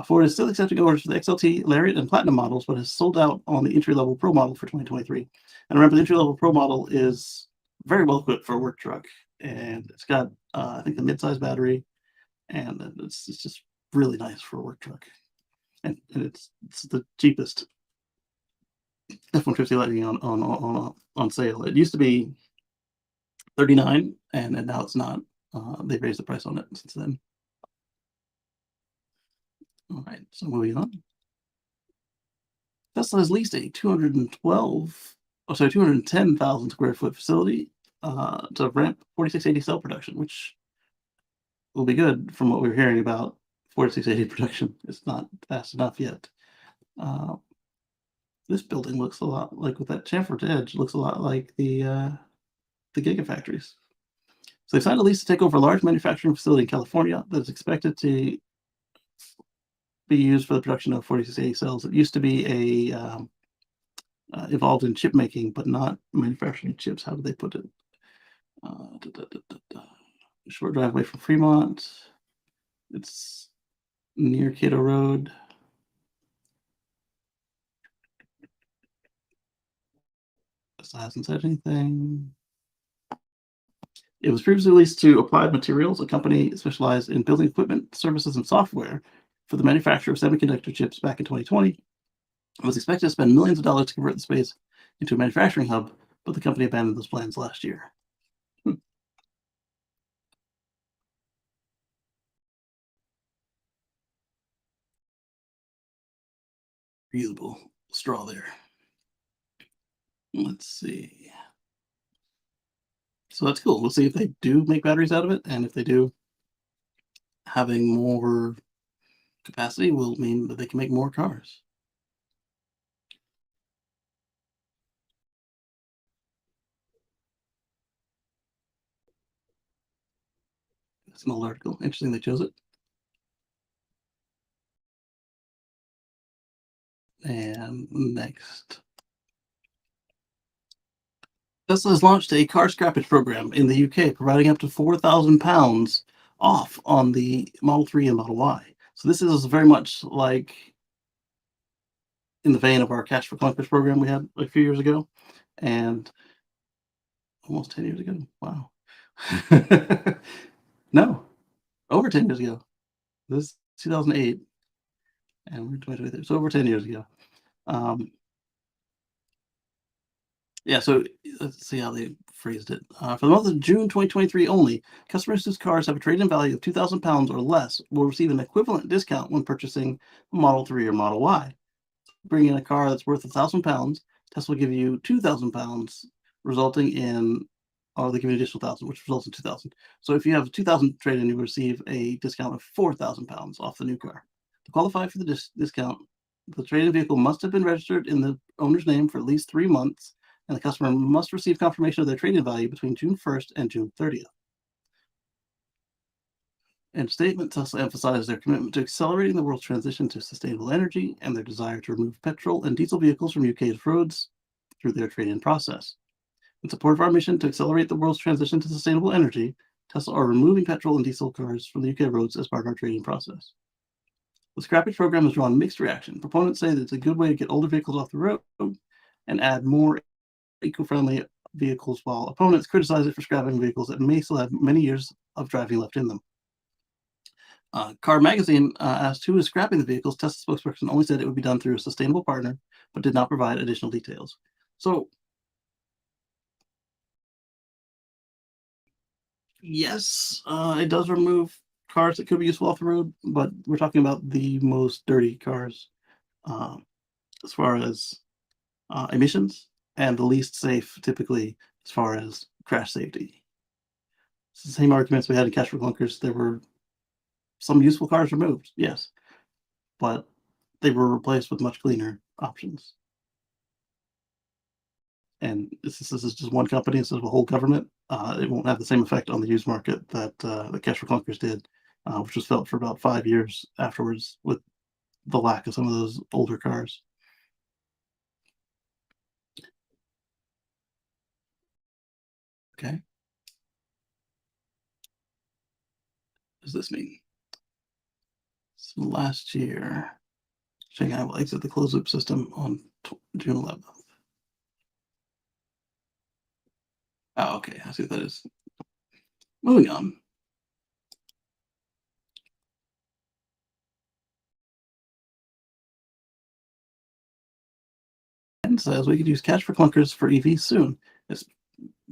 Ford is still accepting orders for the XLT, Lariat, and Platinum models, but has sold out on the entry-level Pro model for 2023. And remember, the entry-level Pro model is very well equipped for a work truck, and it's got, I think, the mid-size battery, and it's just really nice for a work truck. And it's the cheapest F-150 Lightning on sale. It used to be 39, and now it's not. They've raised the price on it since then. All right, so moving on. Tesla has leased a 210,000 square foot facility to ramp 4680 cell production, which will be good from what we're hearing about 4680 production. It's not fast enough yet. This building looks a lot like, with that chamfered edge, looks a lot like the gigafactories. So they signed a lease to take over a large manufacturing facility in California that is expected to be used for the production of 4680 cells. It used to be involved in chip making, but not manufacturing chips. How did they put it? Short drive away from Fremont. It's near Cato Road. This hasn't said anything. It was previously leased to Applied Materials, a company specialized in building equipment, services, and software for the manufacture of semiconductor chips back in 2020. It was expected to spend millions of dollars to convert the space into a manufacturing hub, but the company abandoned those plans last year. Hmm, Reusable straw there. Let's see. So that's cool. We'll see if they do make batteries out of it, and if they do, having more capacity will mean that they can make more cars. It's an old article. Interesting they chose it. And next. Tesla has launched a car scrappage program in the UK, providing up to £4,000 off on the Model 3 and Model Y. So this is very much like in the vein of our Cash for Clunkers program we had a few years ago, and almost 10 years ago. Wow. No, over 10 years ago. This is 2008, and we're 2023. So over 10 years ago. Um, Yeah, so let's see how they phrased it. For the month of June 2023 only, customers whose cars have a trade-in value of £2,000 or less will receive an equivalent discount when purchasing a Model 3 or Model Y. Bring in a car that's worth £1,000, Tesla will give you £2,000, resulting in, or they give you an additional 1,000, which results in 2,000. So if you have 2,000 trade-in, you receive a discount of £4,000 off the new car. To qualify for the discount, the trade-in vehicle must have been registered in the owner's name for at least 3 months, and the customer must receive confirmation of their trade-in value between June 1st and June 30th. In a statement, Tesla emphasized their commitment to accelerating the world's transition to sustainable energy and their desire to remove petrol and diesel vehicles from UK's roads through their trade-in process. In support of our mission to accelerate the world's transition to sustainable energy, Tesla are removing petrol and diesel cars from the UK roads as part of our trade-in process. The scrappage program has drawn mixed reaction. Proponents say that it's a good way to get older vehicles off the road and add more eco-friendly vehicles, while opponents criticize it for scrapping vehicles that may still have many years of driving left in them. Car Magazine asked who is scrapping the vehicles. Tesla spokesperson only said it would be done through a sustainable partner, but did not provide additional details. So, yes, it does remove cars that could be useful off the road, but we're talking about the most dirty cars uh, as far as emissions, and the least safe typically as far as crash safety. It's the same arguments we had in Cash for Clunkers. There were some useful cars removed, yes, but they were replaced with much cleaner options. And this is just one company instead of a whole government. It won't have the same effect on the used market that the Cash for Clunkers did, which was felt for about 5 years afterwards with the lack of some of those older cars. Okay. What does this mean? So last year, Shanghai will exit the closed loop system on June 11th. Oh, okay. I see what that is. Moving on. And says we could use Cash for Clunkers for EVs soon. It's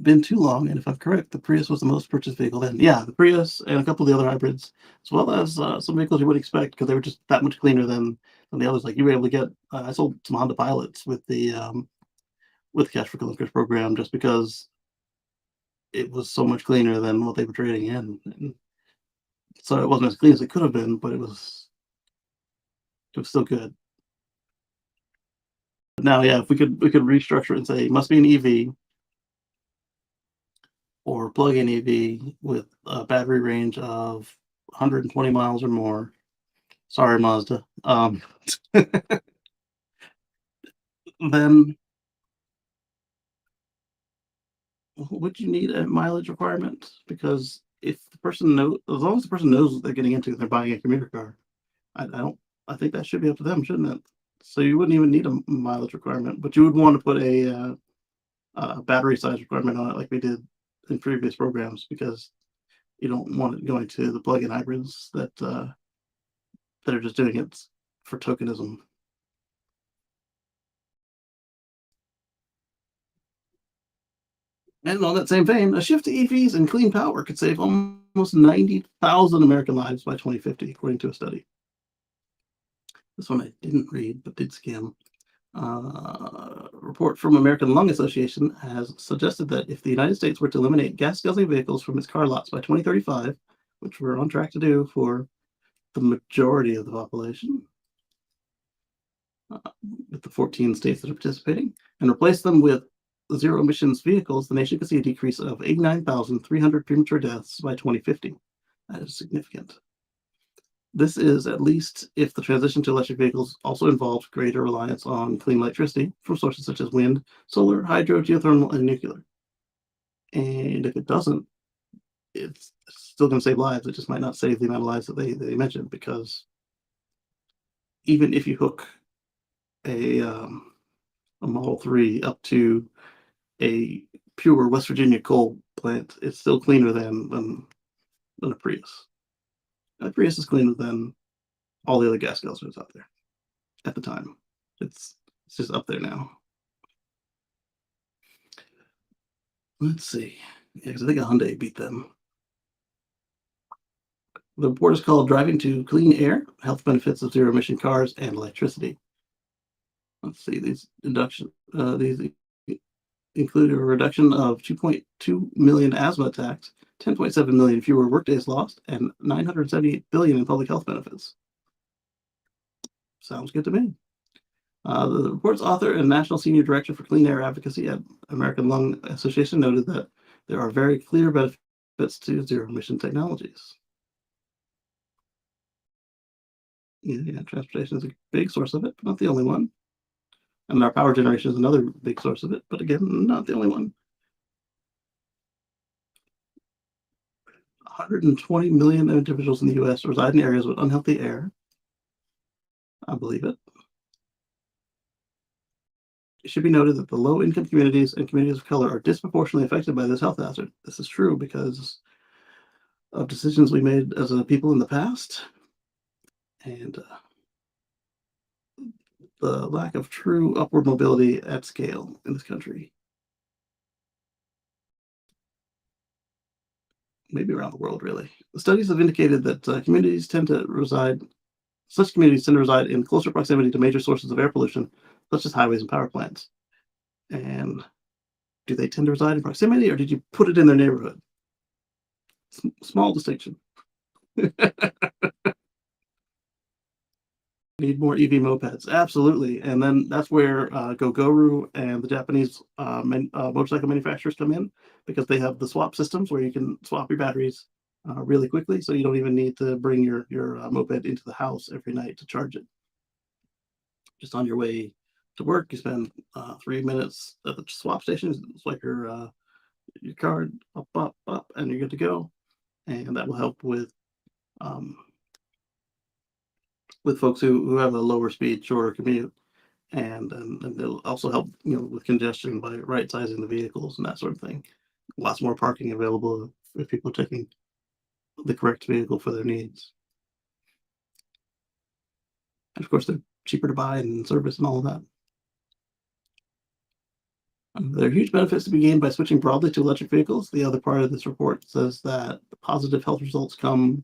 been too long, and if I'm correct, the Prius was the most purchased vehicle then. Yeah, the Prius and a couple of the other hybrids, as well as some vehicles you would expect because they were just that much cleaner than the others. Like you were able to get, I sold some Honda Pilots with Cash for Clunkers program just because it was so much cleaner than what they were trading in. And so it wasn't as clean as it could have been, but it was still good. But now, yeah, if we could restructure it and say it must be an EV or plug-in EV with a battery range of 120 miles or more. Sorry, Mazda. Then would you need a mileage requirement? Because if the person knows, as long as the person knows what they're getting into, they're buying a commuter car. I don't. I think that should be up to them, shouldn't it? So you wouldn't even need a mileage requirement, but you would want to put a battery size requirement on it, like we did in previous programs because you don't want it going to the plug-in hybrids that are just doing it for tokenism. And on that same vein, a shift to EVs and clean power could save almost 90,000 American lives by 2050, according to a study. This one I didn't read, but did skim. A report from American Lung Association has suggested that if the United States were to eliminate gas-guzzling vehicles from its car lots by 2035, which we're on track to do for the majority of the population, with the 14 states that are participating, and replace them with zero emissions vehicles, the nation could see a decrease of 89,300 premature deaths by 2050. That is significant. This is at least if the transition to electric vehicles also involves greater reliance on clean electricity from sources such as wind, solar, hydro, geothermal, and nuclear. And if it doesn't, it's still going to save lives. It just might not save the amount of lives that they mentioned, because even if you hook a Model 3 up to a pure West Virginia coal plant, it's still cleaner than a Prius. A Prius is cleaner than all the other gas guzzlers out there at the time. It's just up there now. Let's see. Yeah, because I think a Hyundai beat them. The report is called "Driving to Clean Air: Health Benefits of Zero Emission Cars and Electricity." Let's see. These include a reduction of 2.2 million asthma attacks, 10.7 million fewer workdays lost, and 978 billion in public health benefits. Sounds good to me. The report's author and National Senior Director for Clean Air Advocacy at American Lung Association noted that there are very clear benefits to zero-emission technologies. Yeah, transportation is a big source of it, but not the only one. And our power generation is another big source of it, but again, not the only one. 120 million individuals in the U.S. reside in areas with unhealthy air. I believe it. It should be noted that the low-income communities and communities of color are disproportionately affected by this health hazard. This is true because of decisions we made as a people in the past, and the lack of true upward mobility at scale in this country. Maybe around the world, really. The studies have indicated that such communities tend to reside in closer proximity to major sources of air pollution, such as highways and power plants. And do they tend to reside in proximity, or did you put it in their neighborhood? Small distinction. Need more EV mopeds, absolutely. And then that's where Gogoro and the Japanese motorcycle manufacturers come in, because they have the swap systems where you can swap your batteries really quickly, so you don't even need to bring your moped into the house every night to charge it. Just on your way to work, you spend 3 minutes at the swap station, swipe your card, up, and you're good to go. And that will help with folks who have a lower speed, shorter commute, and it'll also help, with congestion by right sizing the vehicles and that sort of thing. Lots more parking available if people are taking the correct vehicle for their needs. And of course, they're cheaper to buy and service and all of that. There are huge benefits to be gained by switching broadly to electric vehicles. The other part of this report says that the positive health results come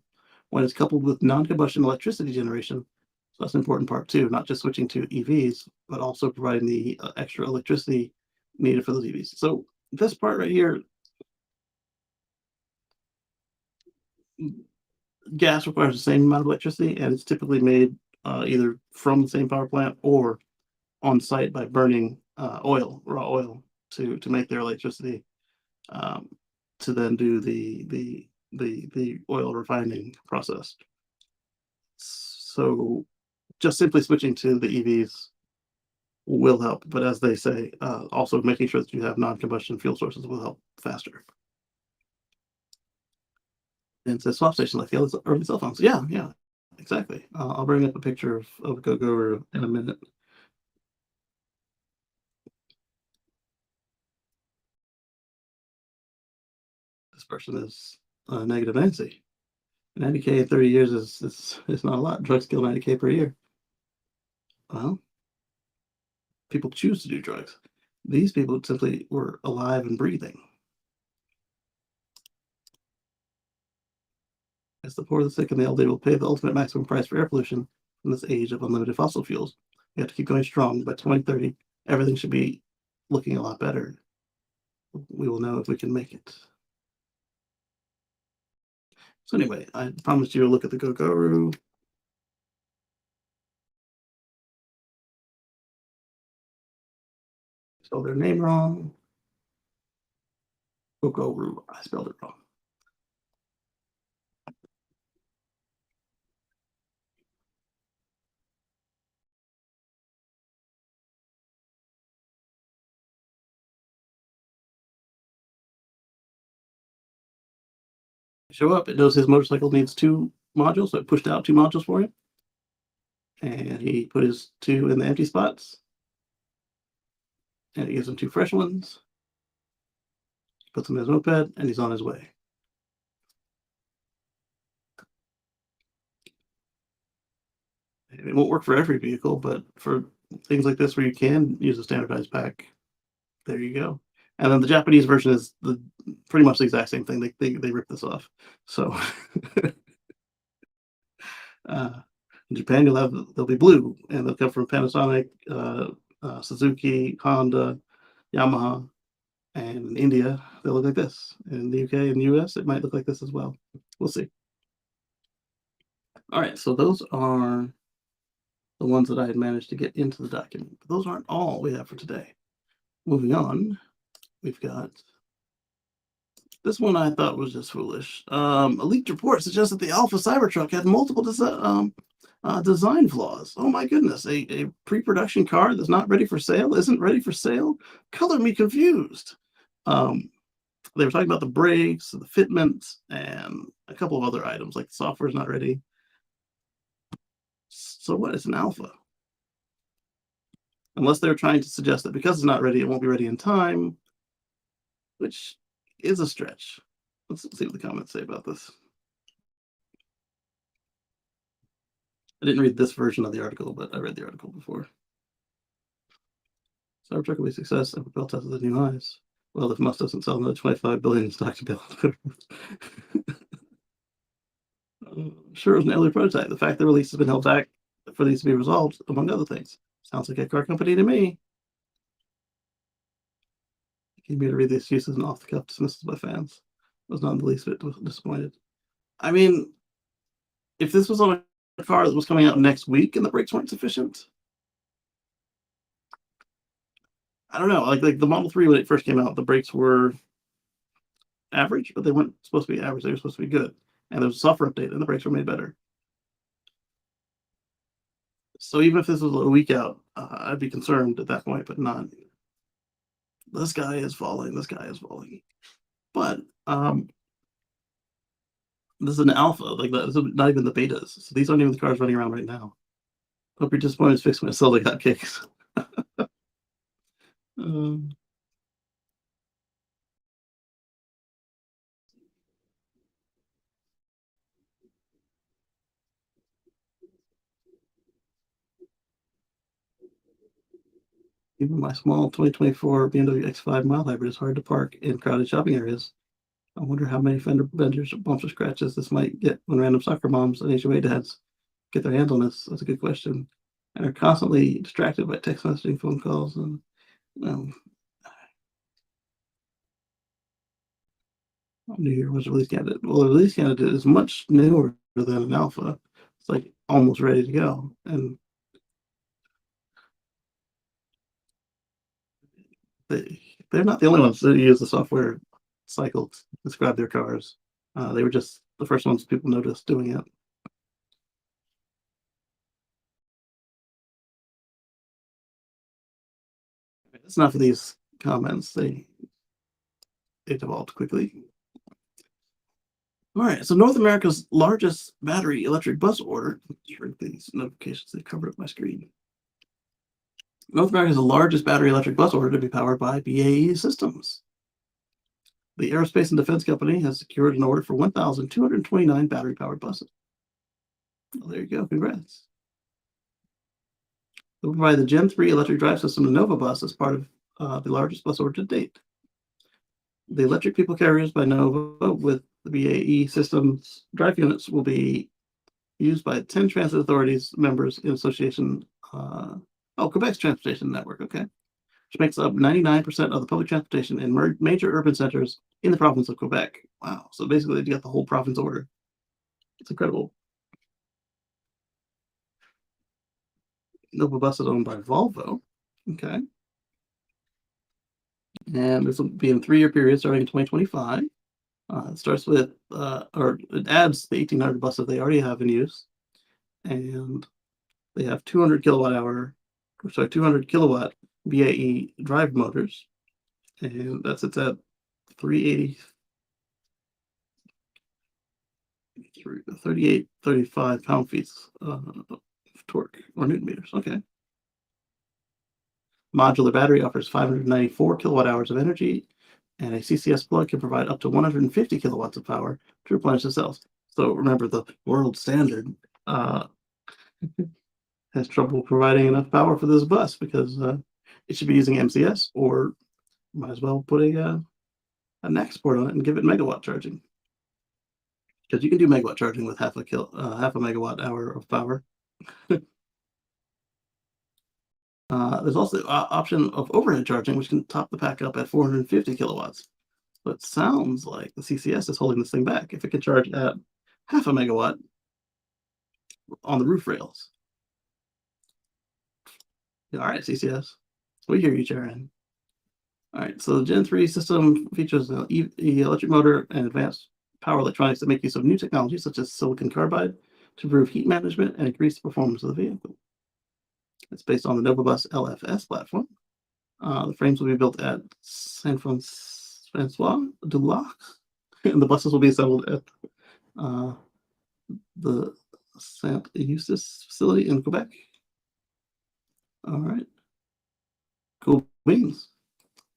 when it's coupled with non-combustion electricity generation. So that's an important part too, not just switching to EVs, but also providing the extra electricity needed for those EVs. So this part right here, gas requires the same amount of electricity, and it's typically made either from the same power plant or on site by burning raw oil to make their electricity, to then do the oil refining process. So just simply switching to the EVs will help, but as they say, also making sure that you have non-combustion fuel sources will help faster. And it's a swap station like the early cell phones. Yeah, exactly. I'll bring up a picture of Gogoro in a minute. version is negative 90. 90K in 30 years is not a lot. Drugs kill 90K per year. Well, people choose to do drugs. These people simply were alive and breathing. As the poor, the sick, and the elderly will pay the ultimate maximum price for air pollution in this age of unlimited fossil fuels. We have to keep going strong. By 2030, everything should be looking a lot better. We will know if we can make it. So anyway, I promised you a look at the Gogoro. Spelled their name wrong. Gogoro. I spelled it wrong. Show up. It knows his motorcycle needs 2 modules, so it pushed out 2 modules for him. And he put his 2 in the empty spots. And he gives him 2 fresh ones. Puts them in his moped, and he's on his way. It won't work for every vehicle, but for things like this where you can use a standardized pack, there you go. And then the Japanese version is pretty much the exact same thing. They ripped this off. So in Japan, they'll be blue, and they'll come from Panasonic, Suzuki, Honda, Yamaha, and in India they'll look like this. In the UK and the US, it might look like this as well. We'll see. All right, so those are the ones that I had managed to get into the document. But those aren't all we have for today. Moving on, we've got this one I thought was just foolish. A leaked report suggests that the Alpha Cybertruck had multiple design flaws. Oh my goodness, a pre-production car that's not ready for sale isn't ready for sale? Color me confused. They were talking about the brakes, the fitment, and a couple of other items, like the software is not ready. So what is an alpha? Unless they're trying to suggest that because it's not ready, it won't be ready in time, which is a stretch. Let's see what the comments say about this. I didn't read this version of the article, but I read the article before. Cybertruck will be a success and propel Tesla to new highs. Well, if Musk doesn't sell another 25 billion in stock to build. Sure, it was an early prototype. The fact the release has been held back for these to be resolved, among other things. Sounds like a car company to me. Came here to read the excuses and off-the-cuff dismissals by fans. I was not in the least bit disappointed. I mean, if this was on a car that was coming out next week and the brakes weren't sufficient, I don't know. Like the Model 3 when it first came out, the brakes were average, but they weren't supposed to be average. They were supposed to be good. And there was a software update, and the brakes were made better. So even if this was a week out, I'd be concerned at that point, but not. This guy is falling. This guy is falling. But this is an alpha. Like this is not even the betas. So these aren't even the cars running around right now. Hope you're disappointed. It's fixed when I sell the hotcakes. Even my small 2024 BMW X5 mild hybrid is hard to park in crowded shopping areas. I wonder how many fender benders, bumps, or scratches this might get when random soccer moms and HOA dads get their hands on this. That's a good question. And are constantly distracted by text messaging, phone calls, and New Year was a release candidate. Well, the release candidate is much newer than an alpha. It's like almost ready to go, and they're not the only ones that use the software cycle to describe their cars. They were just the first ones people noticed doing it. It's enough of these comments. They developed quickly. All right, so North America's largest battery electric bus order. Shrink these notifications, they covered up my screen. North America's the largest battery electric bus order to be powered by BAE Systems. The Aerospace and Defense Company has secured an order for 1,229 battery-powered buses. Well, there you go. Congrats. They'll provide the Gen 3 electric drive system to Nova Bus as part of the largest bus order to date. The electric people carriers by Nova with the BAE systems drive units will be used by 10 transit authorities members in association. Quebec's transportation network, okay, which makes up 99% of the public transportation in major urban centers in the province of Quebec. Wow. So basically, you got the whole province order. It's incredible. Nova Bus is owned by Volvo. Okay. And this will be in a 3-year period starting in 2025. It starts with, or it adds the 1,800 buses they already have in use. And they have 200 kilowatt BAE drive motors. And it's at 380, 38, 35 pound-feet of torque or newton meters. Okay. Modular battery offers 594 kilowatt hours of energy, and a CCS plug can provide up to 150 kilowatts of power to replenish the cells. So remember, the world standard has trouble providing enough power for this bus because it should be using MCS, or might as well put a NAC port on it and give it megawatt charging, because you can do megawatt charging with half a megawatt hour of power. There's also the option of overhead charging, which can top the pack up at 450 kilowatts. So it sounds like the CCS is holding this thing back. If it can charge at half a megawatt on the roof rails. All right, CCS. We hear you, Sharon. All right, so the Gen 3 system features an electric motor and advanced power electronics that make use of new technologies such as silicon carbide to improve heat management and increase the performance of the vehicle. It's based on the Nova Bus LFS platform. The frames will be built at Saint Francois du Lac, and the buses will be assembled at the Saint Eustace facility in Quebec. All right. Cool beans.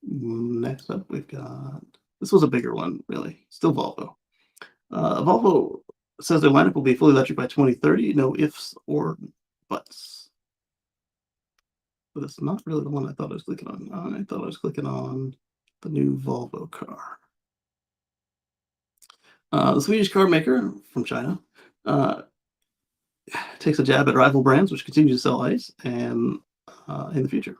Next up, we've got, this was a bigger one, really. Still Volvo. Volvo says their lineup will be fully electric by 2030. No ifs or buts. But it's not really the one I thought I was clicking on. I thought I was clicking on the new Volvo car. The Swedish car maker from China takes a jab at rival brands, which continue to sell ICE and in the future.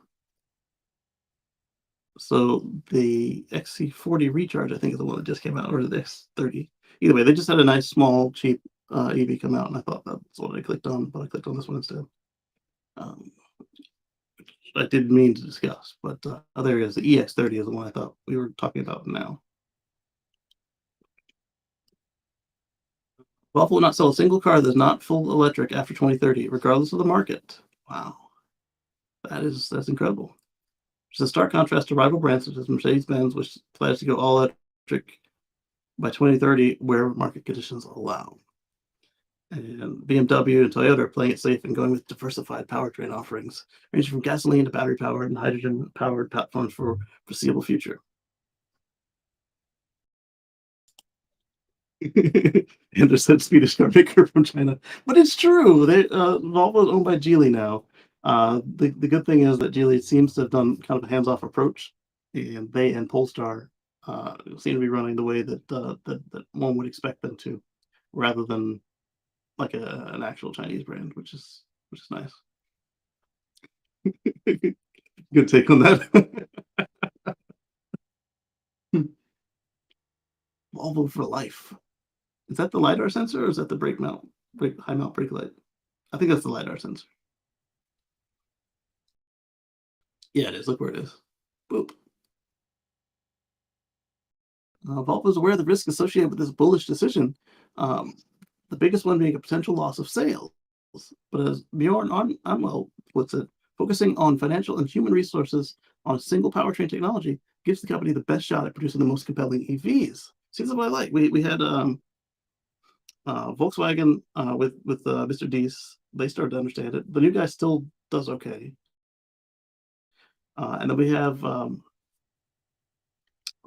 So the XC40 Recharge, I think, is the one that just came out, or the X30. Either way, they just had a nice, small, cheap EV come out, and I thought that's what I clicked on, but I clicked on this one instead. I didn't mean to discuss, but there it is. The EX30 is the one I thought we were talking about now. Volvo will not sell a single car that's not full electric after 2030, regardless of the market. Wow, that's incredible. It's a stark contrast to rival brands such as Mercedes-Benz, which plans to go all electric by 2030, where market conditions allow. And BMW and Toyota are playing it safe and going with diversified powertrain offerings, ranging from gasoline to battery-powered and hydrogen-powered platforms for foreseeable future. Anderson, Swedish car maker from China, but it's true. Volvo is owned by Geely now. The good thing is that Geely seems to have done kind of a hands-off approach, and they and Polestar seem to be running the way that that one would expect them to, rather than like an actual Chinese brand, which is nice. Good take on that. Volvo for life. Is that the LiDAR sensor, or is that the high mount brake light? I think that's the LiDAR sensor. Yeah, it is. Look where it is. Boop. Volvo is aware of the risk associated with this bullish decision. The biggest one being a potential loss of sales. But as Bjorn Amwell puts it, focusing on financial and human resources on a single powertrain technology gives the company the best shot at producing the most compelling EVs. See, this is what I like. We had Volkswagen with Mr. Dees. They started to understand it. The new guy still does okay. And then we have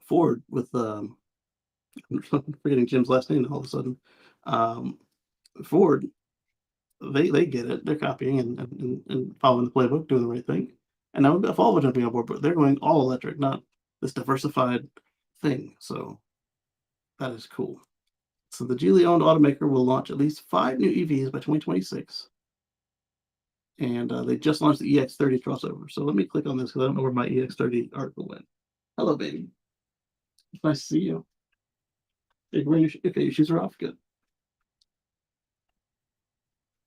Ford with I'm forgetting Jim's last name all of a sudden. Um, Ford, they get it. They're copying and following the playbook, doing the right thing. And now we've got Volvo jumping on board, but they're going all electric, not this diversified thing. So that is cool. So the Geely-owned automaker will launch at least 5 new EVs by 2026. And they just launched the EX30 crossover. So let me click on this because I don't know where my EX30 article went. Hello, baby. It's nice to see you. Okay, your shoes are off. Good.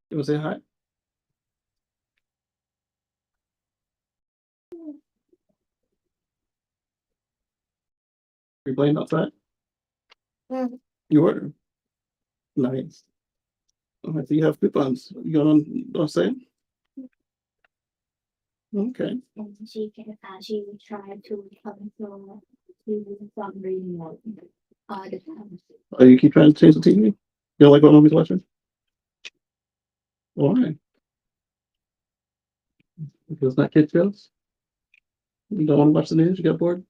You want to say hi? You're playing outside? You were. Nice. Okay, so you have coupons. You going on sale? Okay. And she tried to control from remote the house. Oh, you keep trying to change the TV? You don't like what mommy's watching? Why? Because it's not kid shows? You don't want to watch the news? You got bored?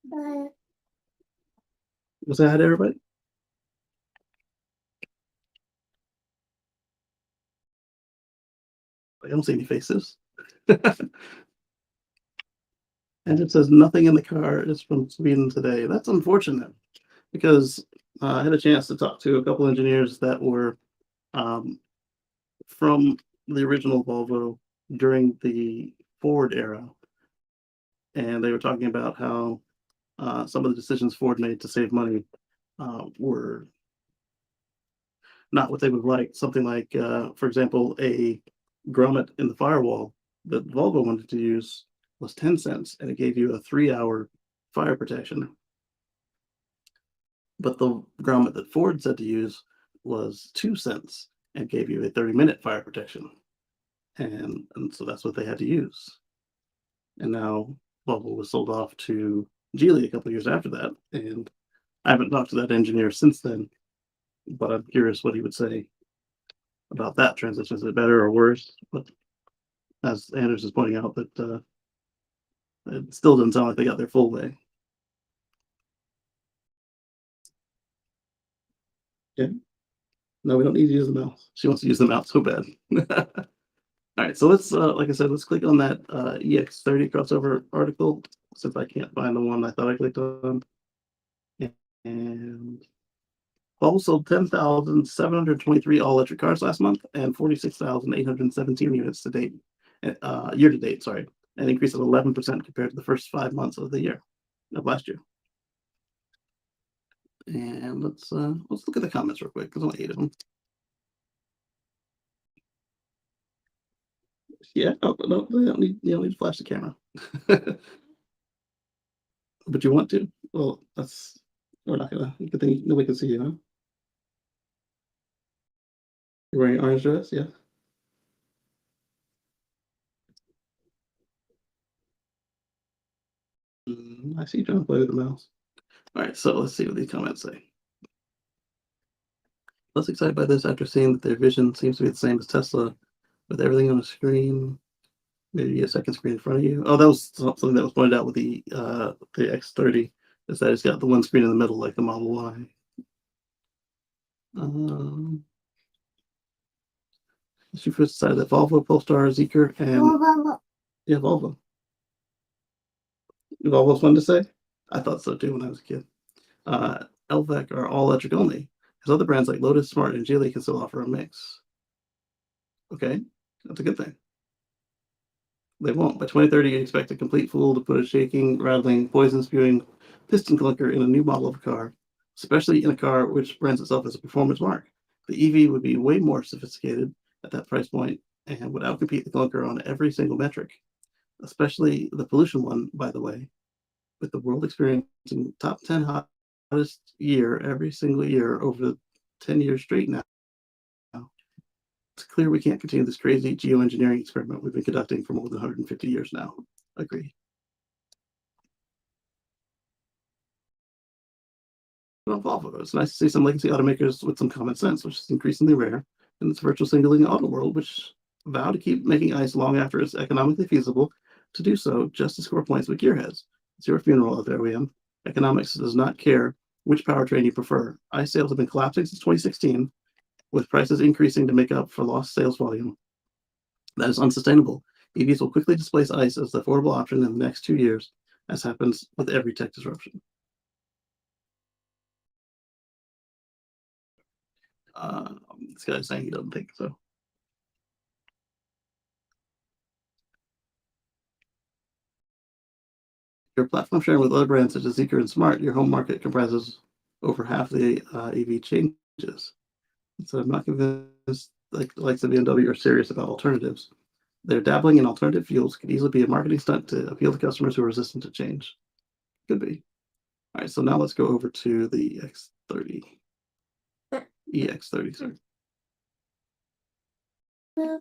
But You say hi to everybody? I don't see any faces. And it says nothing in the car is from Sweden today. That's unfortunate because I had a chance to talk to a couple engineers that were um, from the original Volvo during the Ford era, and they were talking about how some of the decisions Ford made to save money were not what they would like. Something like, for example, a grommet in the firewall that Volvo wanted to use was 10 cents, and it gave you a 3-hour fire protection. But the grommet that Ford said to use was 2 cents and gave you a 30-minute fire protection. And so that's what they had to use. And now Volvo was sold off to Geely a couple of years after that. And I haven't talked to that engineer since then, but I'm curious what he would say about that transition. Is it better or worse? But as Anders is pointing out, that it still doesn't sound like they got their full way. Yeah. No, we don't need to use the mouse. She wants to use the mouse so bad. All right, so let's, like I said, let's click on that EX30 crossover article since I can't find the one I thought I clicked on. And Volvo sold 10,723 all-electric cars last month and 46,817 units to date, year to date, sorry, an increase of 11% compared to the first 5 months of the year, of last year. And let's look at the comments real quick. There's only 8 of them. Yeah, no, you don't need to flash the camera. But you want to? Well, we're not gonna. Good thing nobody can see you, huh? You're wearing orange dress, yeah. I see you trying to play with the mouse. All right, so let's see what these comments say. Less excited by this after seeing that their vision seems to be the same as Tesla, with everything on the screen. Maybe a second screen in front of you. Oh, that was something that was pointed out with the X30, is that it's got the one screen in the middle like the Model Y. She first decided that Volvo, Polestar, Zeekr, and yeah, Volvo. Volvo's fun to say. I thought so too when I was a kid. LVEC are all electric only, because other brands like Lotus, Smart, and Geely can still offer a mix. Okay, that's a good thing. They won't. By 2030, you expect a complete fool to put a shaking, rattling, poison spewing piston clinker in a new model of a car, especially in a car which brands itself as a performance mark. The EV would be way more sophisticated at that price point and would outcompete the clunker on every single metric, especially the pollution one, by the way, with the world experiencing top 10 hottest year every single year over 10 years straight now. It's clear we can't continue this crazy geoengineering experiment we've been conducting for more than 150 years now. Agree. Well, Volvo, it's nice to see some legacy automakers with some common sense, which is increasingly rare in this virtual singling auto world, which vow to keep making ICE long after it's economically feasible to do so just to score points with gearheads. It's your funeral out there, William. Economics does not care which powertrain you prefer. ICE sales have been collapsing since 2016, with prices increasing to make up for lost sales volume. That is unsustainable. EVs will quickly displace ICE as the affordable option in the next 2 years, as happens with every tech disruption. This guy's saying he doesn't think so. Your platform sharing with other brands such as Zeekr and Smart, your home market comprises over half the EV changes. So I'm not convinced like the likes of BMW are serious about alternatives. They're dabbling in alternative fuels could easily be a marketing stunt to appeal to customers who are resistant to change. Could be. All right, so now let's go over to the X30. EX30, sorry. Oh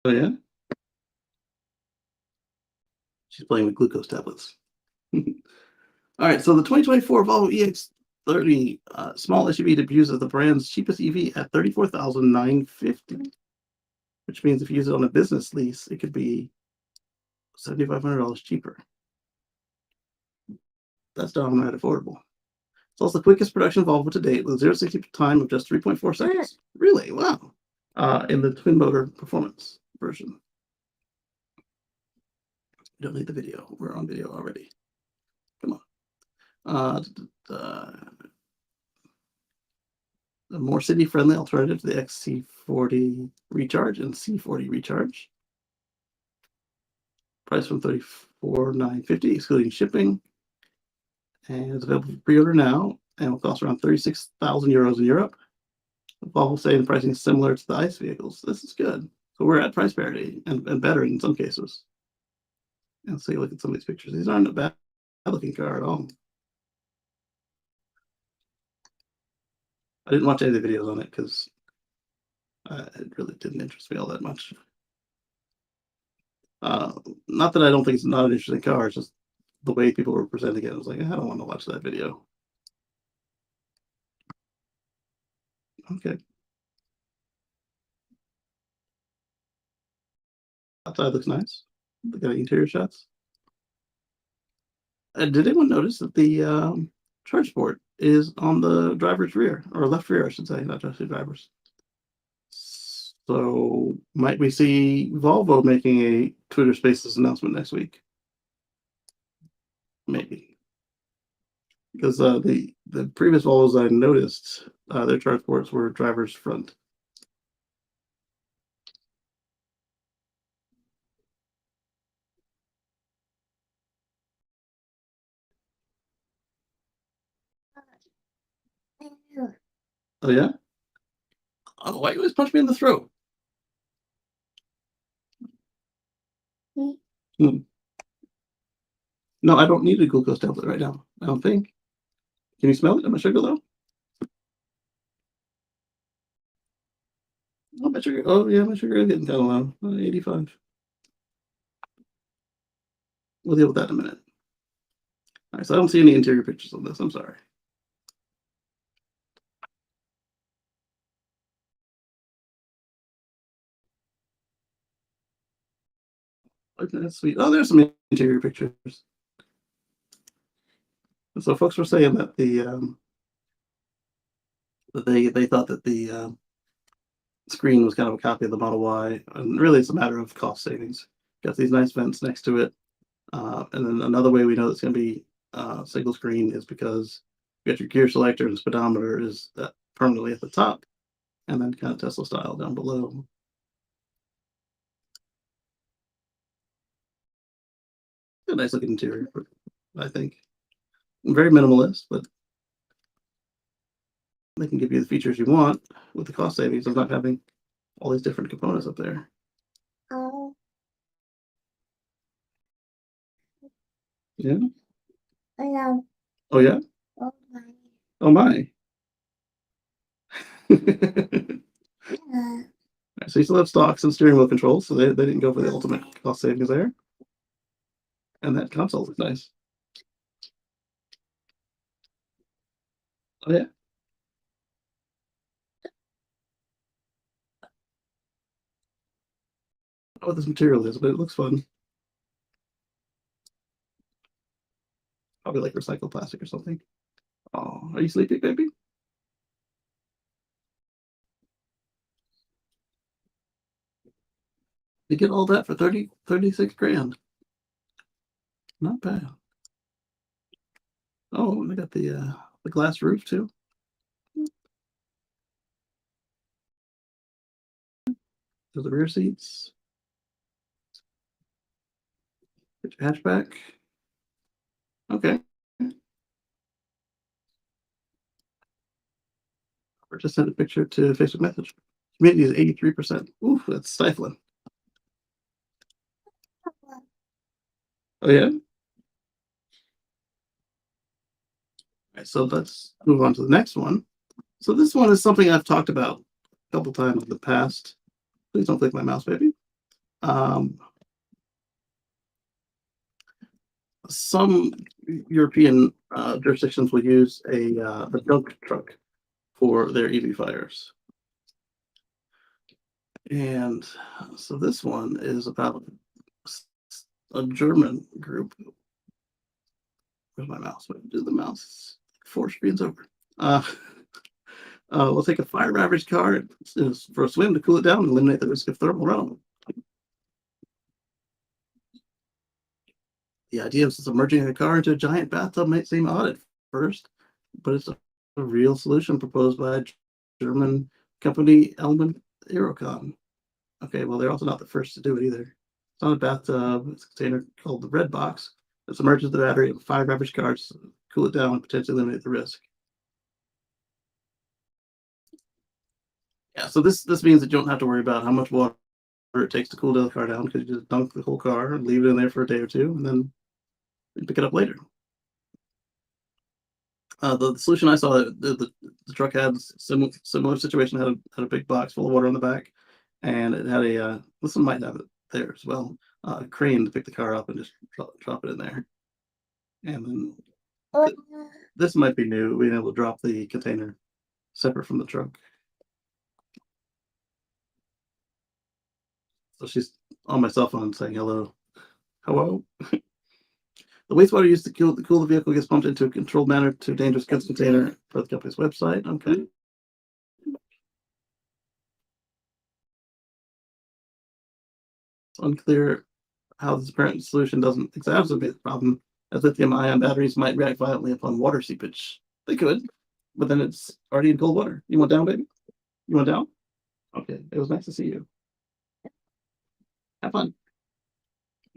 yeah? She's playing with glucose tablets. All right, so the 2024 Volvo EX30 small SUV debuts as the brand's cheapest EV at $34,950, which means if you use it on a business lease, it could be $7,500 cheaper. That's downright affordable. It's also the quickest production Volvo to date with 0 to 60 time of just 3.4 seconds. Really? Wow. In the twin motor performance version. You don't need the video. We're on video already. Come on. A more city-friendly alternative to the XC40 Recharge and C40 Recharge. Price from $34,950 excluding shipping. And it's available for pre-order now and will cost around 36,000 euros in Europe. Volvo saying the pricing is similar to the ICE vehicles. This is good. So we're at price parity and better in some cases. And so you look at some of these pictures. These aren't a bad looking car at all. I didn't watch any of the videos on it because it really didn't interest me all that much. Not that I don't think it's not an interesting car, it's just the way people were presenting it. I was like, I don't want to watch that video. Okay. Outside looks nice. Look at the interior shots. Did anyone notice that the charge port is on the driver's rear, or left rear, I should say, not just the driver's? So might we see Volvo making a Twitter Spaces announcement next week? Maybe. Because the previous Volvos I noticed, their charge ports were driver's front. Oh yeah? Oh, why you always punch me in the throat? Hmm. No, I don't need a glucose tablet right now. I don't think. Can you smell it? Am I sugar low? Oh, my sugar. Oh yeah, my sugar is getting kind of low. 85. We'll deal with that in a minute. All right, so I don't see any interior pictures on this. I'm sorry. Okay, that's sweet. Oh, there's some interior pictures. And so folks were saying that they thought that the screen was kind of a copy of the Model Y, and really it's a matter of cost savings. Got these nice vents next to it, and then another way we know it's going to be single screen is because you got your gear selector and speedometer is permanently at the top, and then kind of Tesla style down below. A nice looking interior, I think. Very minimalist, but they can give you the features you want with the cost savings of not having all these different components up there. Oh, Yeah. I know. Oh yeah. Oh my. Oh my. Yeah. So you still have stocks and steering wheel controls, so they didn't go for the ultimate cost savings there. And that console looks nice. Oh yeah. I don't know what this material is, but it looks fun. probably like recycled plastic or something. Oh, are you sleepy, baby? You get all that for 36 grand. Not bad. Oh, they got the glass roof too. There's the rear seats. Get your hatchback. Okay. Or just send a picture to Facebook message. Humidity is 83%. Ooh, that's stifling. Oh yeah? Alright, so let's move on to the next one. So this one is something I've talked about a couple times in the past. Please don't click my mouse, baby. Some European jurisdictions will use a dump truck for their EV fires. And so this one is about a German group. Where's my mouse? What do the mouse? 4 screens over. We'll take a fire ravaged car for a swim to cool it down and eliminate the risk of thermal runaway. The idea of submerging a car into a giant bathtub might seem odd at first, but it's a real solution proposed by a German company, Element Aerocon. Okay, well, they're also not the first to do it either. It's not a bathtub, it's a container called the Red Box that submerges the battery of 5 ravaged cars to cool it down and potentially eliminate the risk. Yeah, so this means that you don't have to worry about how much water it takes to cool the car down because you just dunk the whole car and leave it in there for a day or two, and then you pick it up later. The solution I saw, the truck had similar situation, had a big box full of water on the back, and it had a this one might have it there as well, a crane to pick the car up and just drop it in there. And then this might be new, being able to drop the container separate from the truck. So she's on my cell phone saying hello. Hello. The wastewater used to cool the vehicle gets pumped into a controlled manner to a dangerous goods container for the company's website. Okay. It's unclear how this apparent solution doesn't exacerbate the problem, as lithium-ion batteries might react violently upon water seepage. They could, but then it's already in cold water. You want down, baby? You want down? Okay. It was nice to see you. Have fun.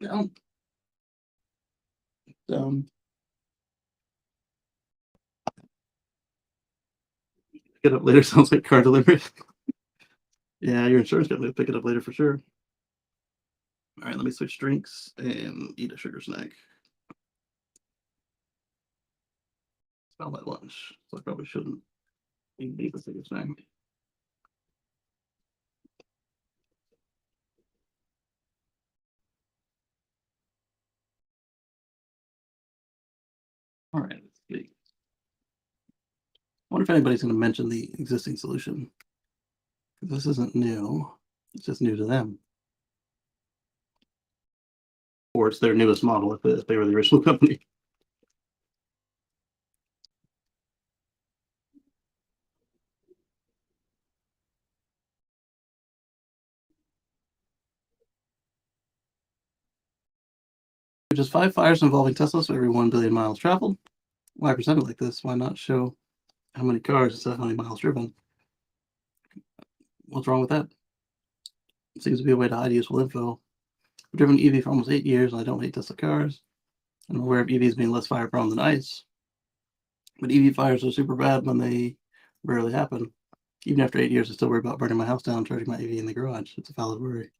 Down. Down. Pick it up later sounds like car delivery. Yeah, your insurance company will pick it up later for sure. All right, let me switch drinks and eat a sugar snack. Smell my lunch, so I probably shouldn't eat a sugar snack. All right, let's see. I wonder if anybody's going to mention the existing solution. This isn't new, it's just new to them. Or it's their newest model if they were the original company. Just 5 fires involving Teslas for every 1 billion miles traveled. Why present it like this? Why not show how many cars instead of how many miles driven? What's wrong with that? It seems to be a way to hide useful info. I've driven EV for almost 8 years and I don't hate Tesla cars. I'm aware of EVs being less fire prone than ICE. But EV fires are super bad when they rarely happen. Even after 8 years, I still worry about burning my house down, charging my EV in the garage. It's a valid worry.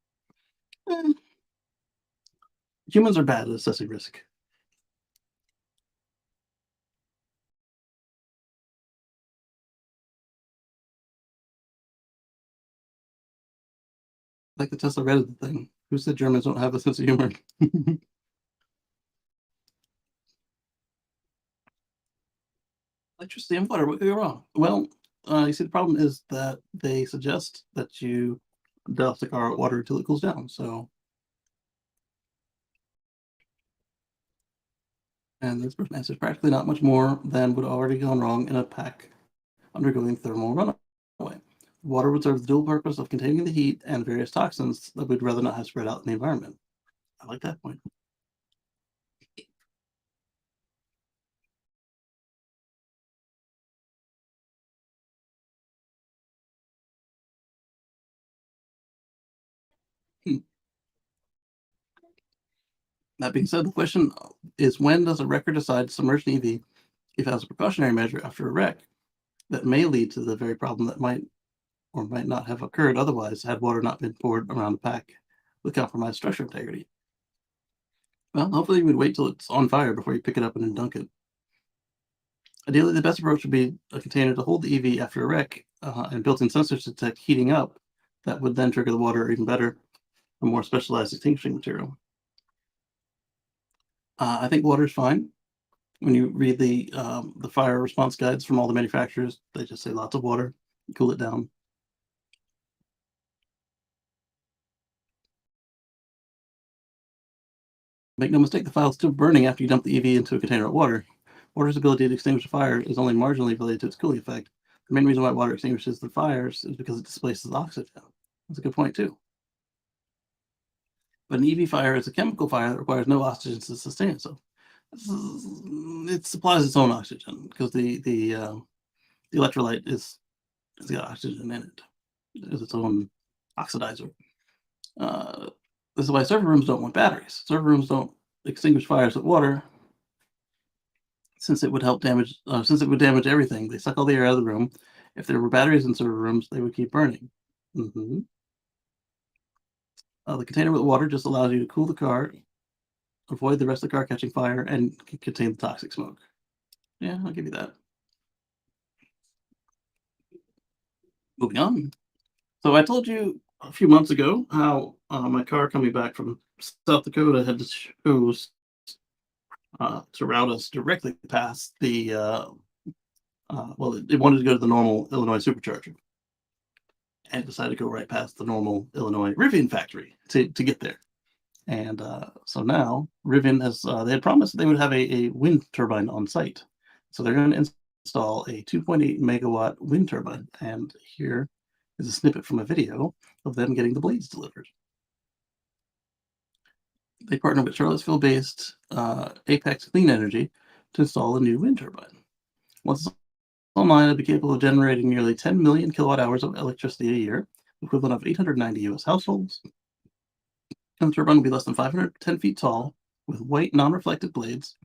Humans are bad at assessing risk. Like the Tesla Reddit thing. Who said Germans don't have a sense of humor? Electricity and water, what could go wrong? Well, you see, the problem is that they suggest that you douse the car with water until it cools down. So, And this person answers practically not much more than would already gone wrong in a pack undergoing thermal runaway. Water would serve the dual purpose of containing the heat and various toxins that we'd rather not have spread out in the environment. I like that point. Hmm. That being said, the question is, when does a wrecker decide to submerge an EV if as a precautionary measure after a wreck that may lead to the very problem that might or might not have occurred otherwise had water not been poured around the pack with compromised structure integrity? Well, hopefully you would wait till it's on fire before you pick it up and then dunk it. Ideally, the best approach would be a container to hold the EV after a wreck and built-in sensors to detect heating up that would then trigger the water, or even better, a more specialized extinguishing material. I think water is fine. When you read the fire response guides from all the manufacturers, they just say lots of water, cool it down. Make no mistake, the file is still burning after you dump the EV into a container of water. Water's ability to extinguish a fire is only marginally related to its cooling effect. The main reason why water extinguishes the fires is because it displaces oxygen. That's a good point, too. But an EV fire is a chemical fire that requires no oxygen to sustain itself. It supplies its own oxygen because the electrolyte has got oxygen in it. It is its own oxidizer. Uh, this is why server rooms don't want batteries. Server rooms don't extinguish fires with water, since it would damage everything. They suck all the air out of the room. If there were batteries in server rooms, they would keep burning. Mm-hmm. The container with water just allows you to cool the car, avoid the rest of the car catching fire, and contain the toxic smoke. Yeah, I'll give you that. Moving on. So I told you a few months ago how my car coming back from South Dakota had to choose to route us directly past the well, it wanted to go to the normal Illinois supercharger, and it decided to go right past the normal Illinois Rivian factory to get there. And so now Rivian has they had promised that they would have a wind turbine on site, so they're going to install a 2.8 megawatt wind turbine. And here is a snippet from a video of them getting the blades delivered. They partnered with Charlottesville-based Apex Clean Energy to install a new wind turbine. Once it's online, it'll be capable of generating nearly 10 million kilowatt hours of electricity a year, equivalent of 890 U.S. households. And the turbine will be less than 510 feet tall, with white non-reflective blades.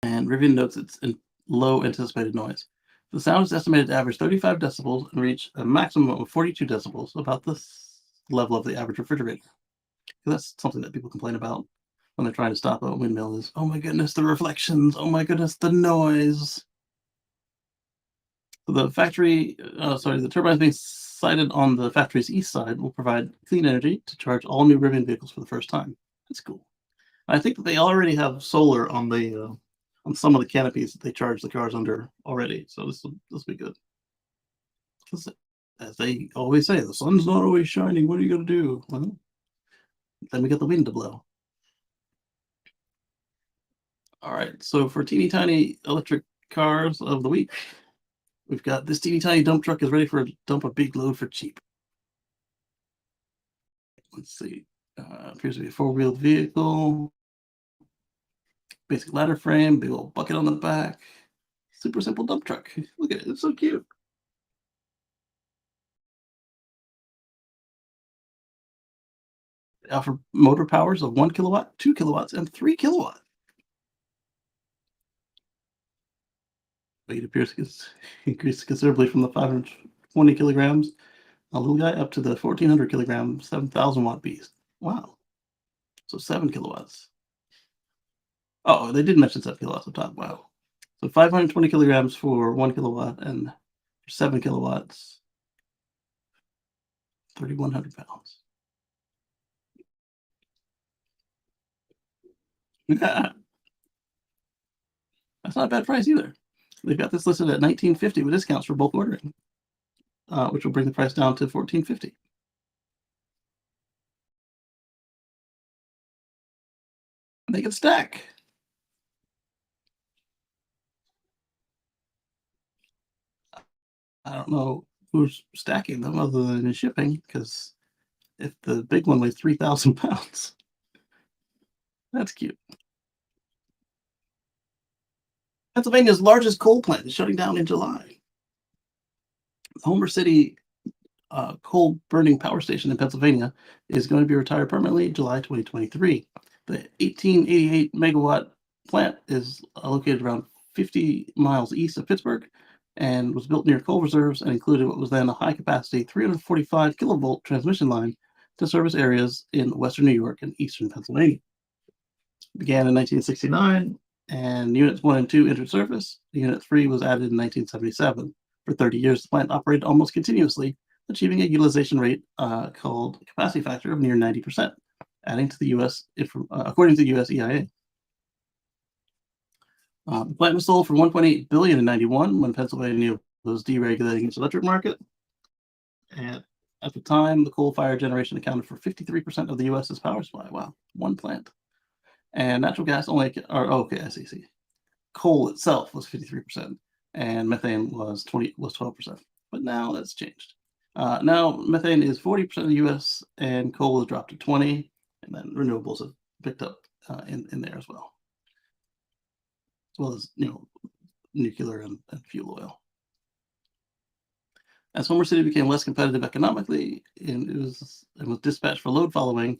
And Rivian notes its low anticipated noise. The sound is estimated to average 35 decibels and reach a maximum of 42 decibels, about the level of the average refrigerator. That's something that people complain about when they're trying to stop a windmill is, oh my goodness, the reflections, oh my goodness, the noise. So the turbines being sited on the factory's east side will provide clean energy to charge all new Rivian vehicles for the first time. That's cool. I think that they already have solar on the on some of the canopies that they charge the cars under already, so this will be good. As they always say, the sun's not always shining. What are you going to do? Well, then we get the wind to blow. All right, so for teeny tiny electric cars of the week, we've got this teeny tiny dump truck is ready for a dump a big load for cheap. Let's see. Appears to be a four-wheeled vehicle. Basic ladder frame, big old bucket on the back. Super simple dump truck. Look at it, it's so cute. They offer motor powers of 1 kilowatt, 2 kilowatts, and 3 kilowatt. Weight appears to increase considerably from the 520 kilograms, a little guy, up to the 1400 kilogram, 7,000 watt beast. Wow. So 7 kilowatts. Oh, they did mention 7 kilowatts up top. Wow. So 520 kilograms for 1 kilowatt, and for 7 kilowatts, 3,100 pounds. That's not a bad price either. They've got this listed at $19.50 with discounts for bulk ordering, which will bring the price down to $14.50. They can stack. I don't know who's stacking them other than in shipping, because if the big one weighs 3,000 pounds, that's cute. Pennsylvania's largest coal plant is shutting down in July. Homer City coal burning power station in Pennsylvania is going to be retired permanently July 2023. The 1888 megawatt plant is located around 50 miles east of Pittsburgh and was built near coal reserves and included what was then a high capacity 345 kilovolt transmission line to service areas in western New York and eastern Pennsylvania. It began in 1969 and Units 1 and 2 entered service. Unit 3 was added in 1977. For 30 years, the plant operated almost continuously, achieving a utilization rate called capacity factor of near 90%, adding to the U.S. According to the U.S. EIA. The plant was sold for $1.8 billion in '91 when Pennsylvania was deregulating its electric market. And at the time, the coal-fired generation accounted for 53% of the U.S.'s power supply. Wow, one plant. And natural gas only, I see. Coal itself was 53%, and methane was 12%. But now that's changed. Now methane is 40% of the U.S. and coal has dropped to 20, and then renewables have picked up in there as well as nuclear and fuel oil. As Homer City became less competitive economically, and it was dispatched for load following.